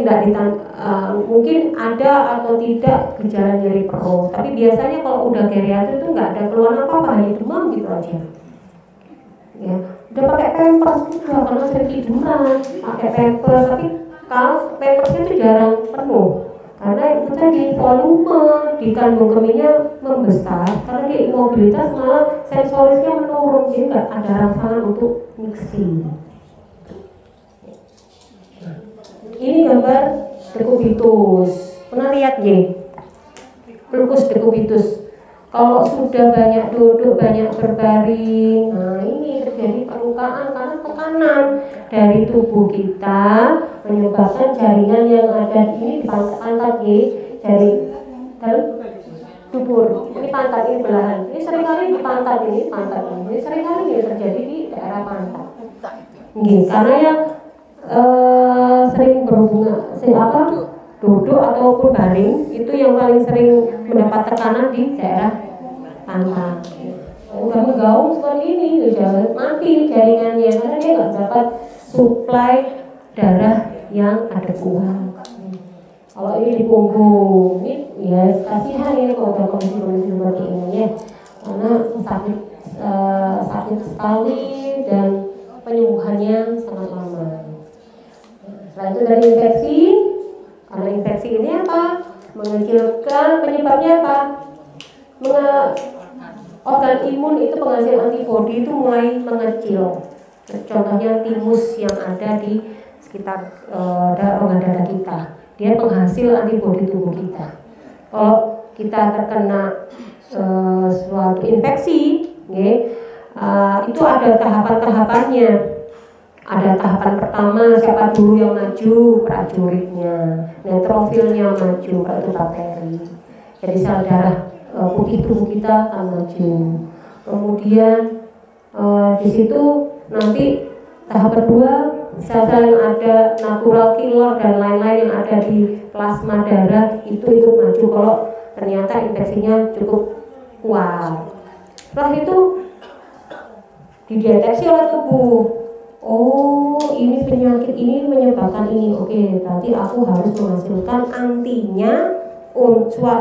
mungkin ada atau tidak gejala nyeri perut, tapi biasanya kalau udah geriatri itu nggak ada keluhan apa-apa, hanya demam gitu aja. Ya, udah pakai pampers juga karena sering tiduran, pakai pampers, tapi kalau pampersnya itu jarang penuh karena itu tadi volume di kandung kemihnya membesar, karena dia imobilitas malah sensorisnya menurun, jadi nggak ada rangsangan untuk mixing. Ini gambar dekubitus, pernah lihat ya? Lupus dekubitus. Kalau sudah banyak duduk, banyak berbaring, nah ini terjadi perlukaan karena tekanan dari tubuh kita menyebabkan jaringan yang ada ini di pangkat ya, dari dubur, ini pantat, ini belahan. Ini seringkali di pantat ini seringkali ini terjadi di daerah pantat. Karena yang sering berhubungan, duduk ataupun baring itu yang paling sering mendapat tekanan di daerah pantat. Udah menggaung seperti ini, sudah mati jaringannya karena dia nggak dapat suplai darah yang adekuat. Kalau ini di punggung, ini ya kasihan ini kalau ada kondisi seperti ini ya, karena sakit sekali dan penyembuhannya sangat lama. Selain itu dari infeksi, karena infeksi ini apa? Mengecilkan, penyebabnya apa? Organ imun itu penghasil antibodi itu mulai mengecil. Contohnya timus yang ada di sekitar rongga dada kita, dia penghasil antibodi tubuh kita. Kalau kita terkena suatu infeksi, itu ada tahapan-tahapannya. Ada tahapan pertama, siapa dulu yang maju? Prajuritnya, neutrofilnya maju, itu bakteri. Jadi sel darah putih tubuh kita akan maju. Kemudian di situ nanti tahap kedua, sel-sel yang ada natural killer dan lain-lain yang ada di plasma darah itu ikut maju kalau ternyata infeksinya cukup kuat. Setelah itu dideteksi oleh tubuh. Oh, ini penyakit ini menyebabkan ini. Oke, berarti aku harus menghasilkan antinya.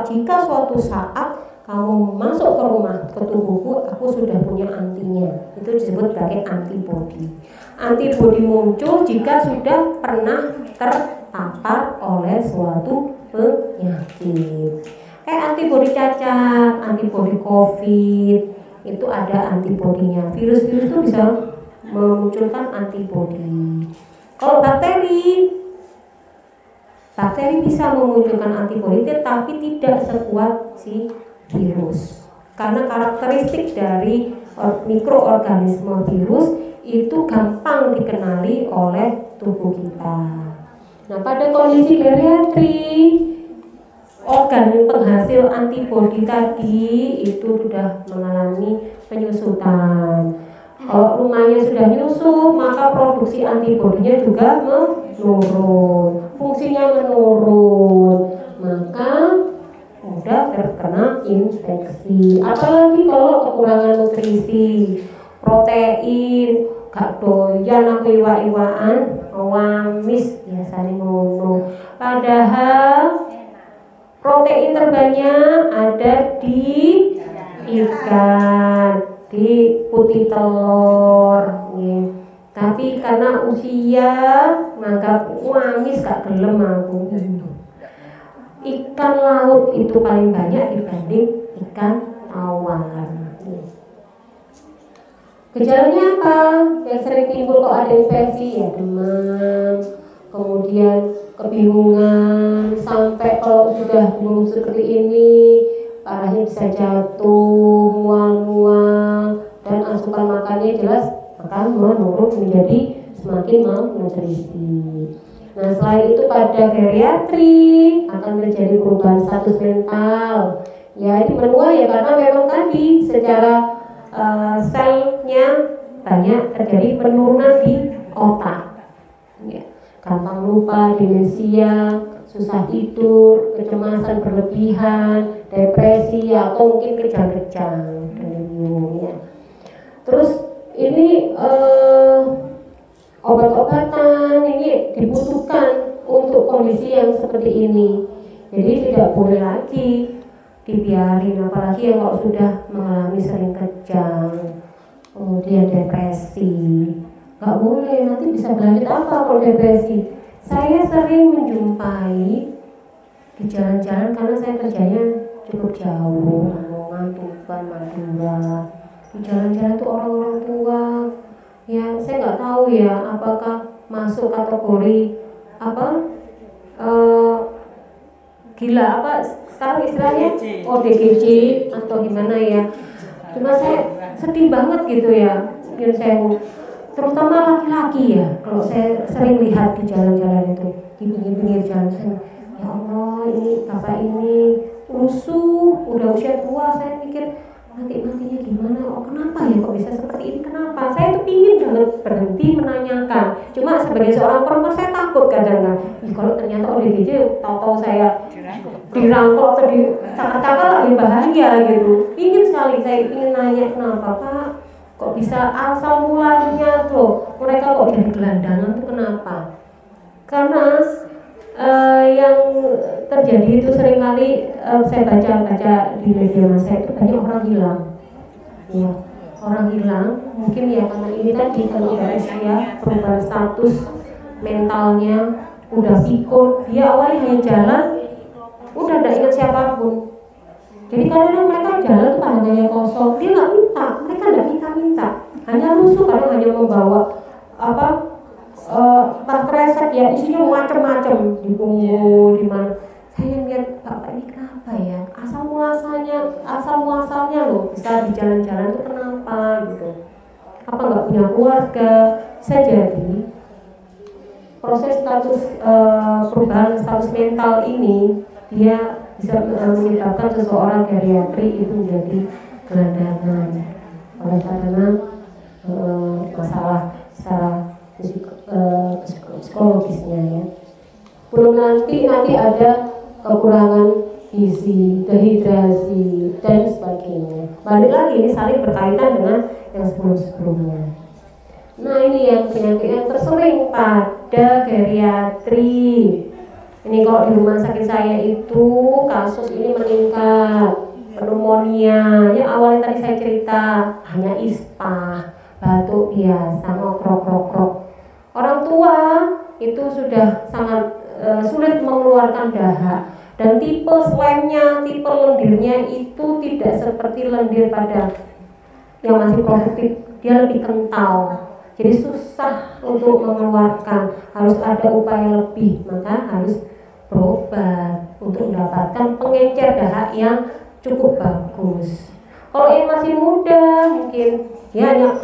Jika suatu saat kamu masuk ke rumah, ke tubuhku, aku sudah punya antinya. Itu disebut sebagai antibodi. Antibodi muncul jika sudah pernah terpapar oleh suatu penyakit. Kayak antibodi cacar, antibodi COVID, itu ada antibodinya. Virus-virus itu bisa memunculkan antibodi. Kalau bakteri bisa memunculkan antibodi, tapi tidak sekuat si virus. Karena karakteristik dari mikroorganisme virus itu gampang dikenali oleh tubuh kita. Nah, pada kondisi geriatri, organ penghasil antibodi tadi itu sudah mengalami penyusutan. Kalau rumahnya sudah nyusup, maka produksi antibodinya juga menurun, fungsinya menurun, maka mudah terkena infeksi. Apalagi kalau kekurangan nutrisi, protein, gak doyan aku iwak-iwakan, wamis biasanya ngono. Padahal protein terbanyak ada di ikan, di putih telur, ya. Tapi karena usia maka wamis gak gelem aku. Ikan laut itu paling banyak dibanding ikan tawar. Gejalanya apa? Yang sering timbul kalau ada infeksi ya demam, kemudian kebingungan, sampai kalau sudah belum seperti ini parahnya bisa jatuh, mual-mual, dan asupan makannya jelas akan menurun menjadi semakin malnutrisi. Nah, selain itu pada geriatri akan terjadi perubahan status mental. Ya, ini menua ya karena memang tadi secara selnya banyak terjadi penurunan di otak. Ya, gampang lupa, demensia, susah tidur, kecemasan berlebihan, depresi atau mungkin kejang-kejang delirium ya. Terus ini obat-obatan ini dibutuhkan untuk kondisi yang seperti ini. Jadi tidak boleh lagi dibiarin, apalagi yang kalau sudah mengalami sering kejang, kemudian depresi. Nggak boleh, nanti bisa berlanjut apa kalau depresi? Saya sering menjumpai di jalan-jalan karena saya kerjanya cukup jauh, Lamongan, Tuban, Madura. Di jalan-jalan tuh orang-orang tua, ya saya nggak tahu ya apakah masuk kategori apa gila apa sekarang istilahnya ODGJ atau gimana ya. Cuma saya sedih banget gitu ya, saya terutama laki-laki ya, kalau saya sering lihat di jalan-jalan itu, di pinggir-pinggir jalan, ya Allah ini bapak ini lusuh, udah usia tua. Saya mikir matinya gimana, kenapa ya kok bisa seperti ini, kenapa? Saya tuh pingin banget berhenti menanyakan, cuma sebagai seorang perempuan saya takut kadang-kadang, kalau ternyata ODGJ tahu-tahu saya dirangkul atau dicakar-cakar lagi bahaya gitu. Ingin sekali, saya ingin nanya kenapa Pak, kok bisa asal mulanya tuh mereka kok jadi gelandangan tuh kenapa? Karena yang terjadi itu seringkali saya baca di media massa itu banyak orang hilang, ya, orang hilang mungkin ya karena ini tadi kalau udah usia perubahan status mentalnya udah pikun, dia awalnya hanya jalan udah tidak ingat siapapun. Jadi kadang mereka jalan tuh pandangannya kosong, dia nggak minta, mereka nggak minta, hanya lusuh, kadang hanya membawa tas kresek ya isinya macam-macam di punggung di mana. Saya lihat Bapak ini kenapa ya, asal muasalnya loh bisa di jalan-jalan itu kenapa gitu, apa nggak punya keluarga. Saya jadi proses perubahan status mental ini dia bisa menyebabkan seseorang geriatri itu menjadi gelandangan oleh karena masalah secara psikologisnya ya. Belum nanti ada kekurangan gizi, dehidrasi dan sebagainya. Balik lagi ini saling berkaitan dengan yang sebelumnya. Nah ini yang penyakit yang tersering pada geriatri. Ini kalau di rumah sakit saya itu kasus ini meningkat, pneumonia. Ya awalnya tadi saya cerita hanya ispa, batuk biasa, krok. Orang tua itu sudah sangat sulit mengeluarkan dahak, dan tipe slemnya, tipe lendirnya itu tidak seperti lendir pada yang masih produktif, dia lebih kental. Jadi susah untuk mengeluarkan, harus ada upaya lebih, maka harus berobat untuk mendapatkan pengencer dahak yang cukup bagus. Kalau yang masih muda mungkin ya hanya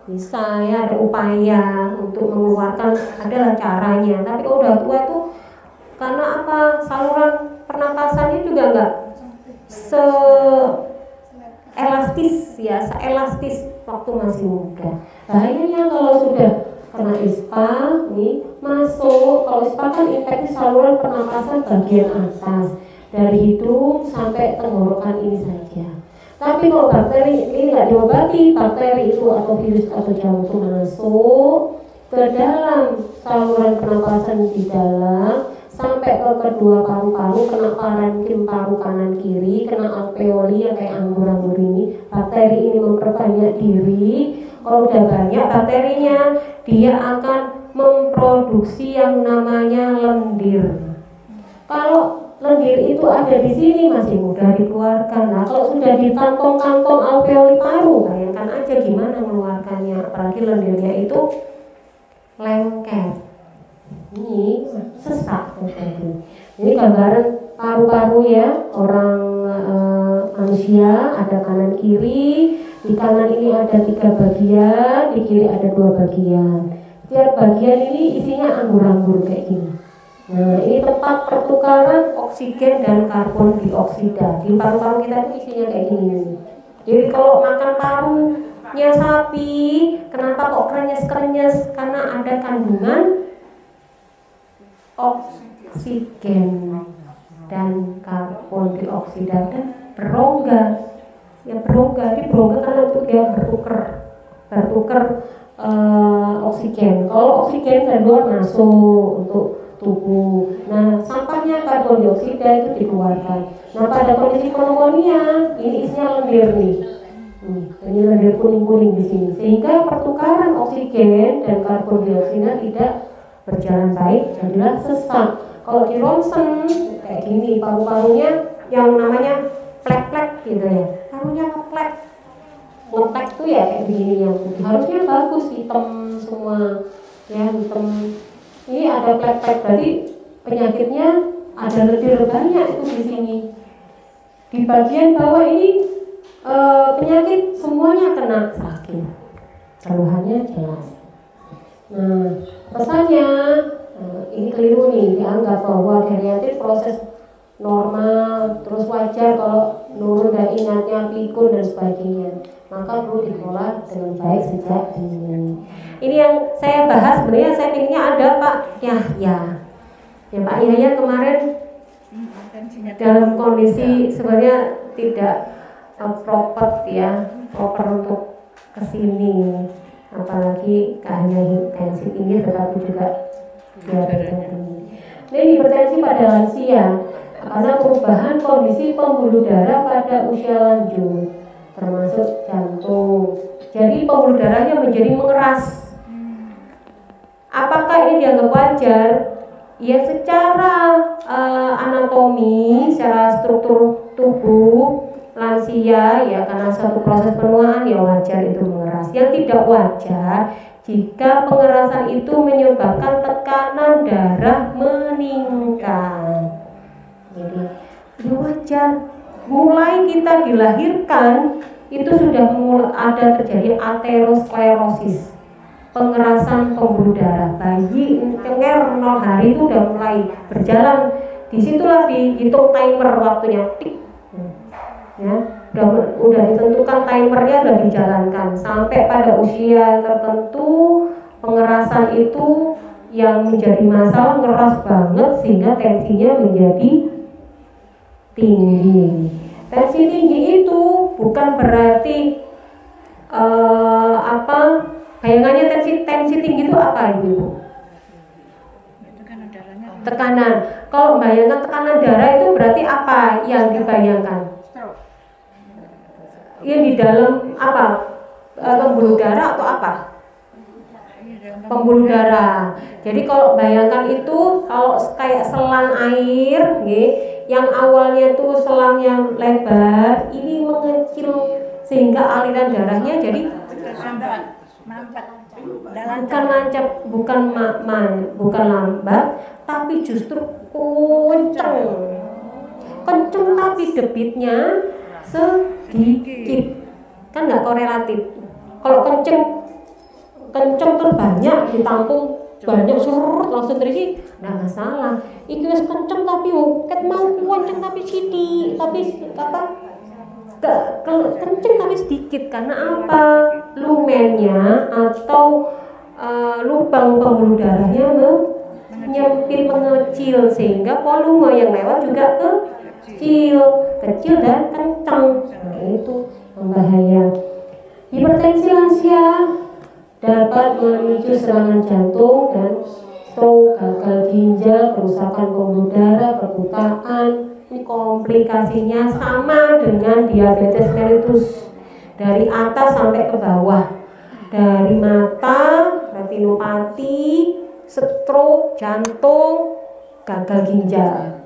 bisa ya ada upaya untuk mengeluarkan, adalah caranya. Tapi kalau udah tua itu karena apa, saluran pernapasannya juga enggak seelastis waktu masih muda. Bahayanya kalau sudah kena ispa nih masuk, kalau ispa kan infeksi saluran pernapasan bagian atas dari hidung sampai tenggorokan ini saja. Tapi kalau bakteri ini nggak diobati, bakteri itu atau virus atau jantung masuk ke dalam saluran pernapasan di dalam sampai ke kedua paru-paru, kena parenkim paru kanan kiri, kena alveoli yang kayak anggur-anggur ini. Bakteri ini memperbanyak diri. Kalau udah banyak bakterinya, dia akan memproduksi yang namanya lendir. Kalau lendir itu ada di sini masih mudah dikeluarkan. Nah, kalau sudah di kantong-kantong alveoli paru, bayangkan aja gimana mengeluarkannya. Apalagi lendirnya itu lengket. Ini sesak. Ini gambaran paru-paru ya orang manusia, ada kanan kiri. Di kanan ini ada 3 bagian, di kiri ada 2 bagian. Tiap bagian ini isinya anggur-anggur kayak gini. Nah, ini tempat pertukaran oksigen dan karbon dioksida. Di paru-paru kita itu isinya kayak gini. Jadi kalau makan parunya sapi, kenapa kok krenyes-krenyes? Karena ada kandungan oksigen dan karbon dioksida dan berongga. Ya berongga, di berongga karena itu dia bertukar oksigen. Kalau oksigen dari luar masuk untuk tubuh. Nah, sampahnya karbon dioksida itu dikeluarkan. Nah, pada kondisi pneumonia, ini isinya lendir nih. Ini lendir kuning-kuning di sini. Sehingga pertukaran oksigen dan karbon dioksida tidak berjalan baik, jadilah sesak. Kalau di ronsen kayak gini, paru-parunya yang namanya plek-plek gitu ya. Parunya ngeplek. Ngeplek tuh ya kayak begini yang putih. Harusnya bagus, hitam semua. Ya, hitam. Ini ada plek-plek, berarti penyakitnya ada lendir banyak itu di sini. Di bagian bawah ini penyakit semuanya kena sakit. Keluhannya jelas. Nah, pesannya ini keliru nih, dianggap bahwa geriatrik proses normal, terus wajar kalau nurun dan ingatnya pikun dan sebagainya, maka perlu dikelola dengan baik sejak dini. Ini yang saya bahas sebenarnya saya pinginnya ada Pak Yahya. Ya Pak Yahya kemarin dalam kondisi sebenarnya tidak proper untuk kesini, apalagi hanya tensi tinggi tetapi juga diabetes tinggi. Ini hipertensi pada lansia karena perubahan kondisi pembuluh darah pada usia lanjut termasuk jantung. Jadi pembuluh darahnya menjadi mengeras. Apakah ini dianggap wajar? Ya secara anatomi, secara struktur tubuh lansia ya karena satu proses penuaan ya wajar itu mengeras. Yang tidak wajar jika pengerasan itu menyebabkan tekanan darah meningkat. Jadi ya wajar. Mulai kita dilahirkan itu sudah mulai ada terjadi aterosklerosis, pengerasan pembuluh darah. Bayi cenger 0 hari itu udah mulai berjalan. Disitulah dihitung timer waktunya, tik. Ya, udah ditentukan timernya, udah dijalankan sampai pada usia tertentu. Pengerasan itu yang menjadi masalah ngeras banget sehingga tensinya menjadi tinggi. Tensi tinggi itu bukan berarti bayangannya tensi tinggi itu apa Ibu? Tekanan. Kalau membayangkan tekanan darah itu berarti apa yang dibayangkan? Yang di dalam apa? Pembuluh darah atau apa? Pembuluh darah. Jadi kalau bayangkan itu kalau kayak selang air, yang awalnya itu selangnya lebar, ini mengecil sehingga aliran darahnya jadi bukan lancap, bukan lambat, tapi justru kenceng tapi debitnya sedikit, kan nggak korelatif. Kalau kenceng terbanyak ditampung banyak surut langsung terisi, nggak masalah. Iki wis kenceng tapi ket mau kenceng tapi sithik, tapi kenceng tapi sedikit karena apa? Lumennya atau lubang pembuluh darahnya menyempit, mengecil sehingga volume yang lewat juga kecil dan kencang. Nah itu membahaya. Hipertensi lansia dapat memicu serangan jantung dan stroke, gagal ginjal, kerusakan pembuluh darah, kebutaan. Ini komplikasinya sama dengan diabetes mellitus, dari atas sampai ke bawah, dari mata, retinopati, stroke, jantung, gagal ginjal.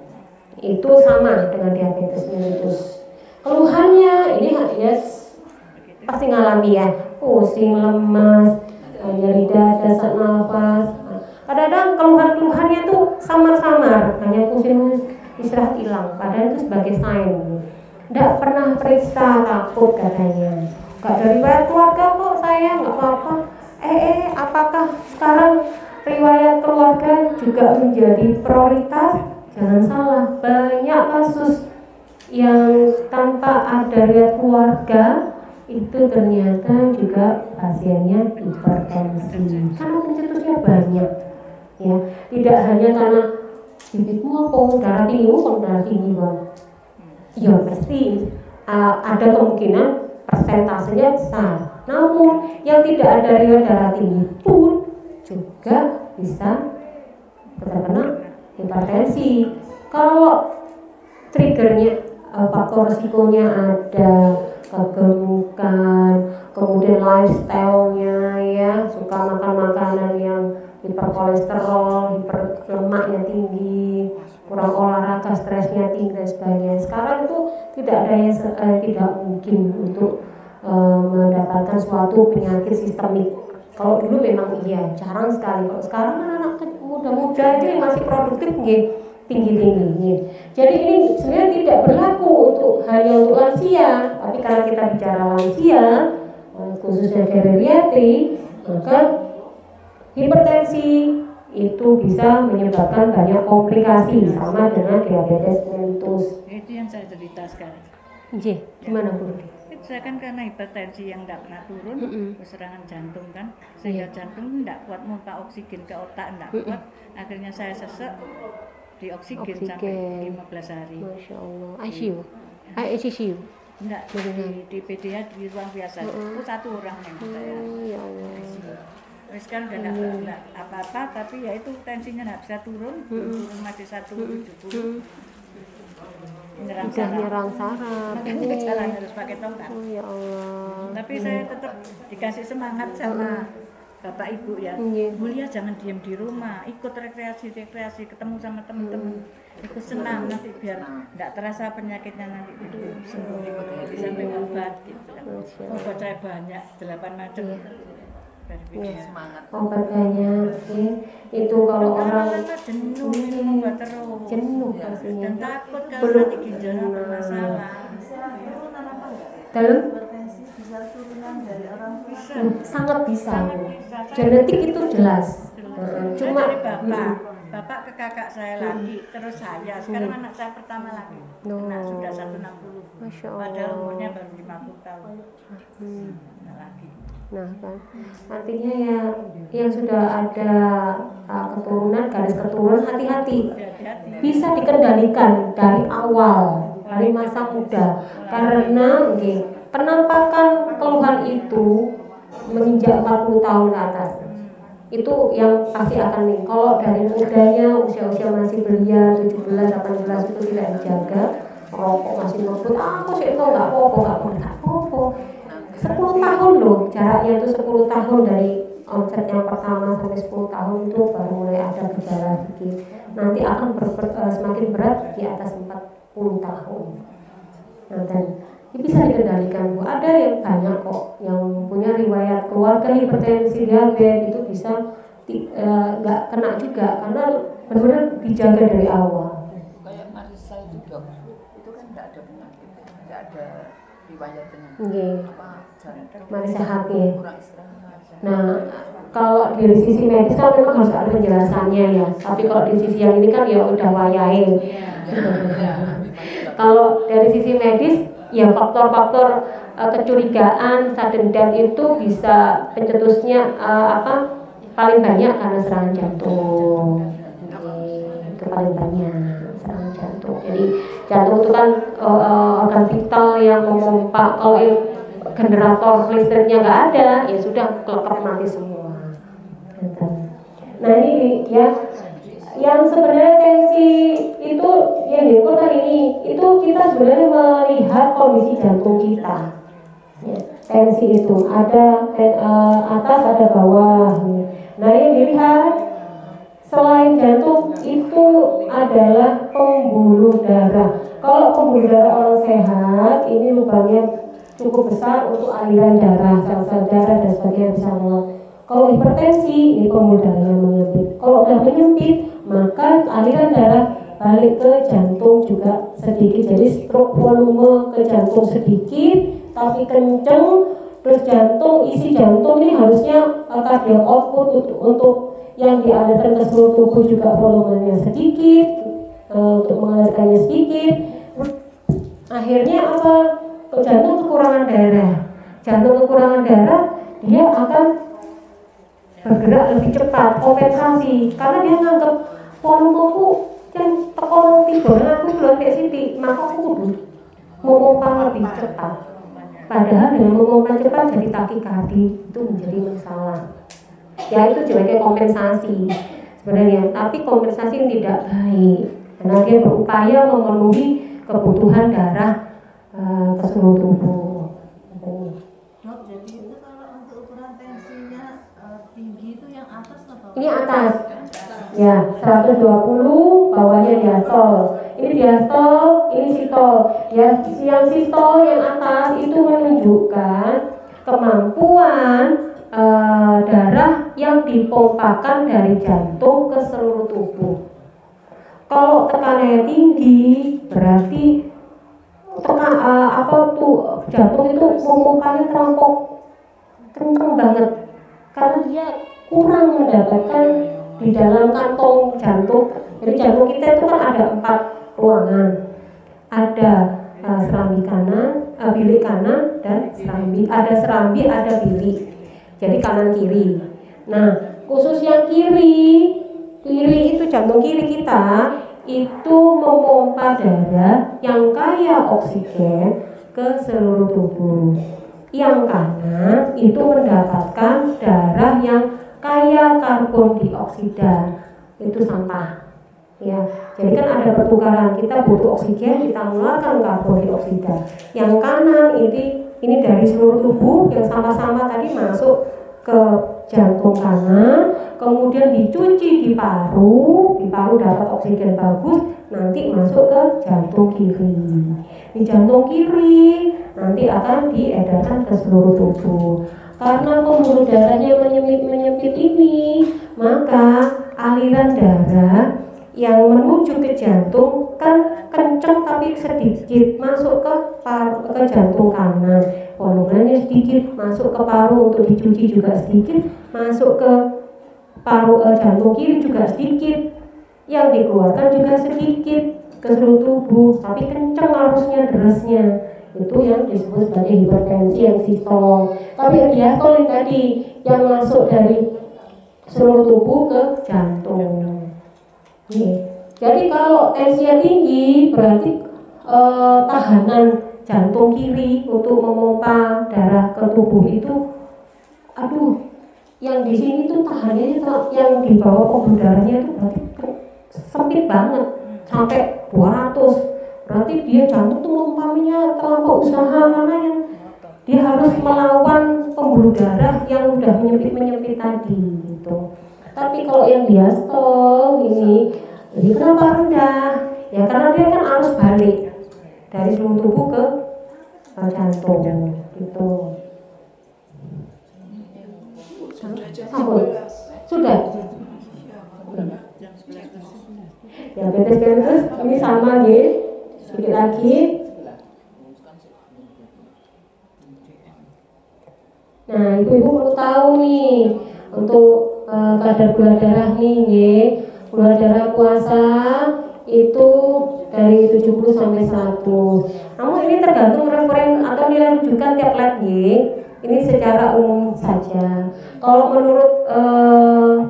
Itu sama dengan diabetes mellitus. Keluhannya ini pasti ngalami ya, pusing, lemas, nyeri dada, sesak nafas. Kadang-kadang keluhannya tuh samar-samar, hanya pusing, istirahat hilang. Padahal itu sebagai sign. Nggak pernah periksa, takut katanya. Nggak dari riwayat keluarga kok saya, nggak apa-apa. Apakah sekarang riwayat keluarga juga menjadi prioritas? Jangan salah, banyak kasus yang tanpa ada riwayat keluarga itu ternyata juga pasiennya hipertensi karena pencetusnya banyak ya, tidak hanya karena bibitmu apa darah tinggi bang, ya pasti ada kemungkinan persentasenya besar, namun yang tidak ada riwayat darah tinggi pun juga bisa terkena hipertensi. Kalau triggernya faktor resikonya ada kegemukan, kemudian lifestyle-nya ya, suka makan makanan yang hiperkolesterol, hiperlemaknya tinggi, kurang olahraga, stresnya tinggi dan sebagainya. Sekarang itu tidak mungkin untuk mendapatkan suatu penyakit sistemik. Kalau dulu memang iya, jarang sekali. Kalau sekarang anak muda-muda itu yang masih produktif tinggi-tinggi. Jadi ini sebenarnya tidak berlaku hanya untuk lansia, tapi karena kita bicara lansia, khususnya geriatri, maka hipertensi itu bisa menyebabkan banyak komplikasi sama dengan diabetes mellitus. Itu yang saya cerita sekarang. Gimana Bu? Itu saya kan karena hipertensi yang tidak pernah turun, serangan jantung kan, sehingga jantung tidak kuat mompa oksigen ke otak, tidak kuat. Akhirnya saya sesek di oksigen sampai 15 hari. Masya Allah. ICU? Enggak, di PDA di ruang biasa. Itu satu orang yang saya. Ya Allah. Terus kan udah enggak apa-apa, tapi ya itu tensinya enggak bisa turun, turun masih 170. Nyerang saraf. Makanya jalan harus pakai tongkat. Oh ya Allah. Tapi saya tetap dikasih semangat sama Bapak Ibu ya. Mulia jangan diam di rumah, ikut rekreasi, ketemu sama teman-teman. Ikut senam nanti biar enggak terasa penyakitnya nanti sembuh sampai obat gitu. Obat saya banyak 8 macam. Semangat. Obatnya itu kalau orang jenuh terus. Jenuh pastinya. Dan takut kalau nanti ginjalnya bermasalah. Dalam bisa turunan dari orang tua. sangat bisa. Genetik itu jelas. Cuma dari bapak ke kakak saya lagi, terus saya. Sekarang anak saya pertama lagi. Anak sudah 160. Masya Allah. Padahal umurnya baru 50 tahun. Lagi. Nah kan, artinya ya yang sudah ada keturunan, garis keturunan, hati-hati. Bisa dikendalikan dari awal, dari masa muda. Karena penampakan keluhan itu menginjak 40 tahun ke atas. Itu yang pasti akan nih. Kalau dari mudanya, usia-usia masih belia, 17, 18 itu tidak dijaga, rokok masih ngebut, aku sih itu nggak apa-apa. 10 tahun loh, jaraknya itu 10 tahun dari onset yang pertama sampai 10 tahun itu baru mulai ada gejala sedikit. Nanti akan semakin berat di atas 40 tahun. Nah, dan ini bisa dikendalikan Bu. Ada yang banyak kok yang punya riwayat keluarga hipertensi, diabetes itu bisa nggak kena juga karena benar-benar dijaga dari awal. Kayak Marisa itu dok, itu kan nggak ada penyakit, nggak ada riwayat penyakit. Marisa Hakim. Kurang istirahat. Nah, kalau dari sisi medis kan memang harus ada penjelasannya ya. Tapi kalau di sisi yang ini kan ya udah wayahe. Kalau dari sisi medis ya faktor-faktor kecurigaan sudden death itu bisa pencetusnya paling banyak karena serangan jantung. Itu paling banyak serangan jantung. Jadi jantung itu kan organ vital yang memompa. Kalau generator listriknya nggak ada, ya sudah kelekap mati semua. Nah ini ya, yang sebenarnya tensi itu yang diukurkan ini, itu kita sebenarnya melihat kondisi jantung kita. Ya, tensi itu ada atas ada bawah. Nah yang dilihat selain jantung itu adalah pembuluh darah. Kalau pembuluh darah orang sehat, ini lubangnya cukup besar untuk aliran darah, sel-sel darah dan sebagainya bisa lewat. Kalau hipertensi, ini pembuluh darahnya menyempit. Kalau udah menyempit, maka aliran darah balik ke jantung juga sedikit. Jadi stroke volume ke jantung sedikit, tapi kenceng. Terus isi jantung ini harusnya cardiac output untuk yang dialirkan ke seluruh tubuh juga volumenya sedikit, untuk mengalirkannya sedikit. Akhirnya apa? Jantung kekurangan darah, dia akan bergerak lebih cepat, kompensasi, karena dia nganggap volumeku yang tekan tiba aku belum kayak sini, maka aku kudu memompa lebih cepat. Padahal dengan memompa cepat jadi takikardi itu menjadi masalah. Ya itu sebagai kompensasi sebenarnya, tapi kompensasi yang tidak baik, karena dia berupaya memenuhi kebutuhan darah ke seluruh tubuh. Dok, jadi itu kalau untuk ukuran tensinya tinggi itu yang atas atau bawah? Ini atas. Ya, 120, bawahnya diastol. Ini diastol, ini sistol. Ya, yang sistol yang atas itu menunjukkan kemampuan darah yang dipompakan dari jantung ke seluruh tubuh. Kalau tekanannya tinggi, berarti jantung itu memompanya terampok kenceng banget karena dia kurang mendapatkan di dalam kantong jantung. Jadi jantung kita itu kan ada 4 ruangan. Ada serambi kanan, bilik kanan dan serambi. Ada serambi, ada bilik. Jadi kanan kiri. Nah, khusus yang kiri itu jantung kiri kita itu memompa darah yang kaya oksigen ke seluruh tubuh. Yang kanan itu mendapatkan darah yang kaya karbon dioksida, itu sampah. Ya, jadi kan ada pertukaran, kita butuh oksigen, kita mengeluarkan karbon dioksida. Yang kanan ini dari seluruh tubuh yang sama-sama tadi masuk ke jantung kanan, kemudian dicuci di paru dapat oksigen bagus, nanti masuk ke jantung kiri. Di jantung kiri nanti akan diedarkan ke seluruh tubuh. Karena pembuluh darahnya menyempit ini, maka aliran darah yang menuju ke jantung kan kenceng tapi sedikit masuk ke jantung kanan, volumennya sedikit, masuk ke paru untuk dicuci juga sedikit, masuk ke paru jantung kiri juga sedikit, yang dikeluarkan juga sedikit ke seluruh tubuh, tapi kenceng arusnya, derasnya. Itu yang disebut sebagai hipertensi yang sistol. Tapi yang diastol tadi yang masuk dari seluruh tubuh ke jantung. Jadi kalau tensinya tinggi berarti tahanan jantung kiri untuk memompa darah ke tubuh itu, yang di sini tuh tahannya yang di bawah pembuluh darahnya itu berarti sempit banget sampai 200. Berarti dia jantung tuh memompanya terlampau usaha karena yang dia harus melawan pembuluh darah yang udah menyempit tadi gitu. Tapi kalau yang diastol ini kenapa rendah? Ya karena dia kan arus balik dari seluruh tubuh ke jantung gitu. Sudah. Diabetes ini sama nih. Sedikit lagi. Nah, ibu-ibu perlu tahu nih untuk kadar gula darah nih, gula darah puasa itu dari 70 sampai 100. Namun ini tergantung referen atau nilai rujukan tiap lab Ini secara umum saja. Kalau menurut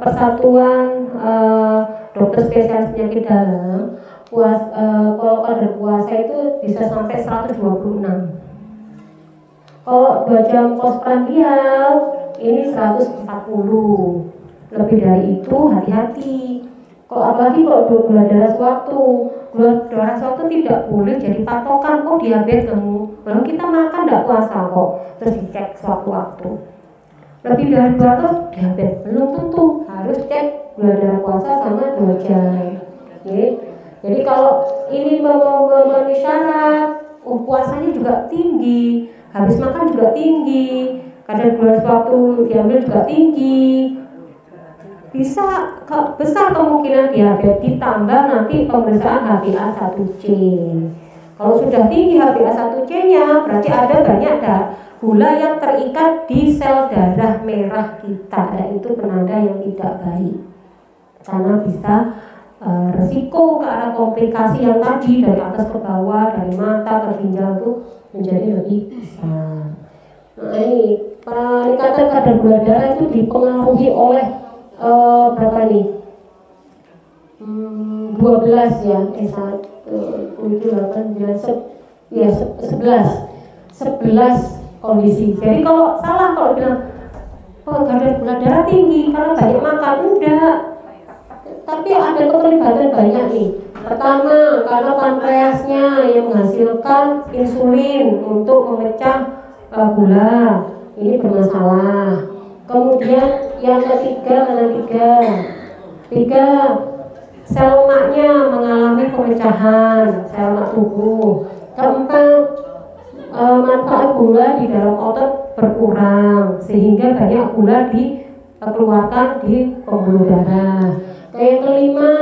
Persatuan Dokter Spesialis Penyakit Dalam, kalau kadar puasa itu bisa sampai 126. Kalau 2 jam postprandial ini 140. Lebih dari itu hati-hati. Apalagi kalau gula darah sewaktu. Gula darah sewaktu tidak boleh jadi patokan diabetes kamu. Baru kita makan tidak puasa kok. Terus dicek sewaktu-waktu. Lebih dari 200 diabetes belum tentu. Harus cek gula darah puasa sama 2 jam. Jadi kalau ini memenuhi syarat, puasanya juga tinggi, habis makan juga tinggi, kadar gula sewaktu diambil juga tinggi, bisa besar kemungkinan diabetes, ditambah nanti pemeriksaan HbA1c. Kalau sudah tinggi HbA1c-nya, berarti ada banyak gula yang terikat di sel darah merah kita, dan itu penanda yang tidak baik, karena bisa resiko ke arah komplikasi yang tadi dari atas ke bawah, dari mata ke ginjal itu menjadi lebih besar. Nah, ini peningkatan kadar gula darah itu dipengaruhi oleh berapa nih? 12 ya, 1, 7, 8, 9, 11 kondisi. Jadi kalau salah kalau bilang kadar gula darah tinggi karena banyak makan, enggak. Tapi ada keterlibatan banyak nih. Pertama, karena pankreasnya yang menghasilkan insulin untuk memecah gula, ini bermasalah. Kemudian yang ketiga, sel lemaknya mengalami pemecahan sel lemak tubuh. Keempat, manfaat gula di dalam otot berkurang sehingga banyak gula dikeluarkan di pembuluh darah. Yang kelima,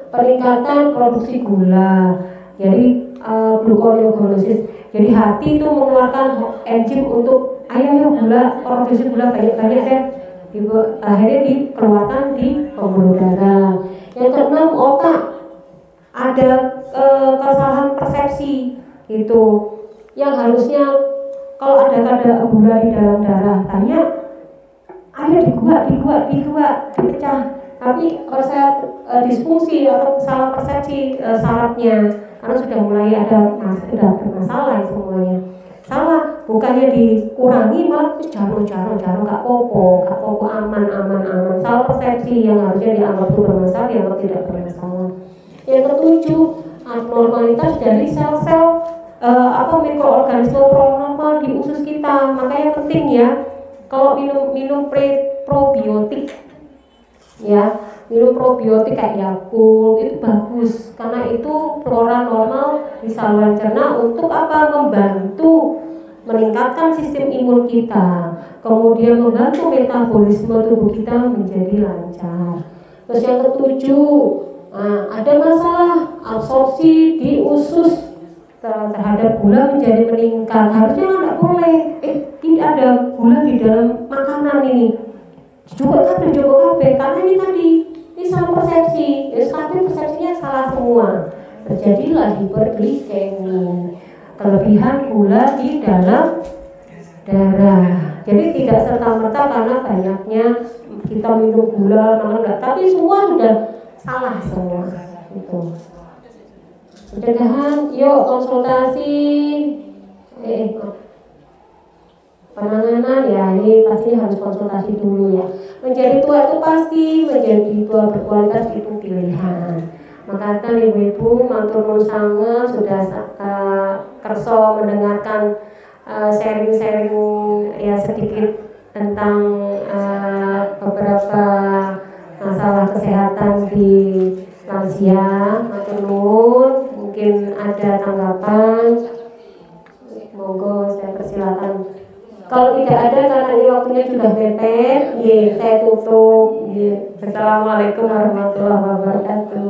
peningkatan produksi gula, jadi gluconeogenesis. Jadi hati itu mengeluarkan enzim untuk ayo gula, produksi gula banyak-banyak deh. akhirnya dikeluarkan di pembuluh darah. Yang keenam, otak ada kesalahan persepsi gitu, yang harusnya kalau ada kadar gula di dalam darah banyak, ayo diguak, dipecah, tapi saya disfungsi atau salah persepsi sarafnya karena sudah mulai ada sudah bermasalah semuanya. Salah, bukannya dikurangi malah jaro nggak popo aman. Salah persepsi, yang harusnya dianggap itu bermasalah dianggap tidak bermasalah. Yang ketujuh, abnormalitas dari sel-sel mikroorganisme pronormal di usus kita. Makanya penting ya kalau minum probiotik ya, minum probiotik kayak Yakult itu bagus karena itu flora normal di saluran cerna untuk apa? Membantu meningkatkan sistem imun kita, kemudian membantu metabolisme tubuh kita menjadi lancar. Terus yang ketujuh, ada masalah absorpsi di usus terhadap gula menjadi meningkat. Harusnya nggak boleh. Ini ada gula di dalam makanan ini. Coba kabeh karena ini tadi ini salah persepsi. Tapi persepsinya salah semua. Terjadilah hiperglikemi, kelebihan gula di dalam darah. Jadi tidak serta-merta karena banyaknya kita minum gula, enggak, tapi semua sudah salah semua itu. Pencegahan, yuk konsultasi, penanganan ya ini pastinya harus konsultasi dulu ya. Menjadi tua itu pasti, menjadi tua berkualitas itu pilihan. Maka kan ibu-ibu matur nuwun sanget sudah kerso mendengarkan sharing-sharing ya sedikit tentang beberapa masalah kesehatan di lansia. Matur nuwun, mungkin ada tanggapan, monggo saya persilakan. Kalau tidak ada karena ini waktunya sudah mepet, saya tutup. Assalamualaikum warahmatullahi wabarakatuh.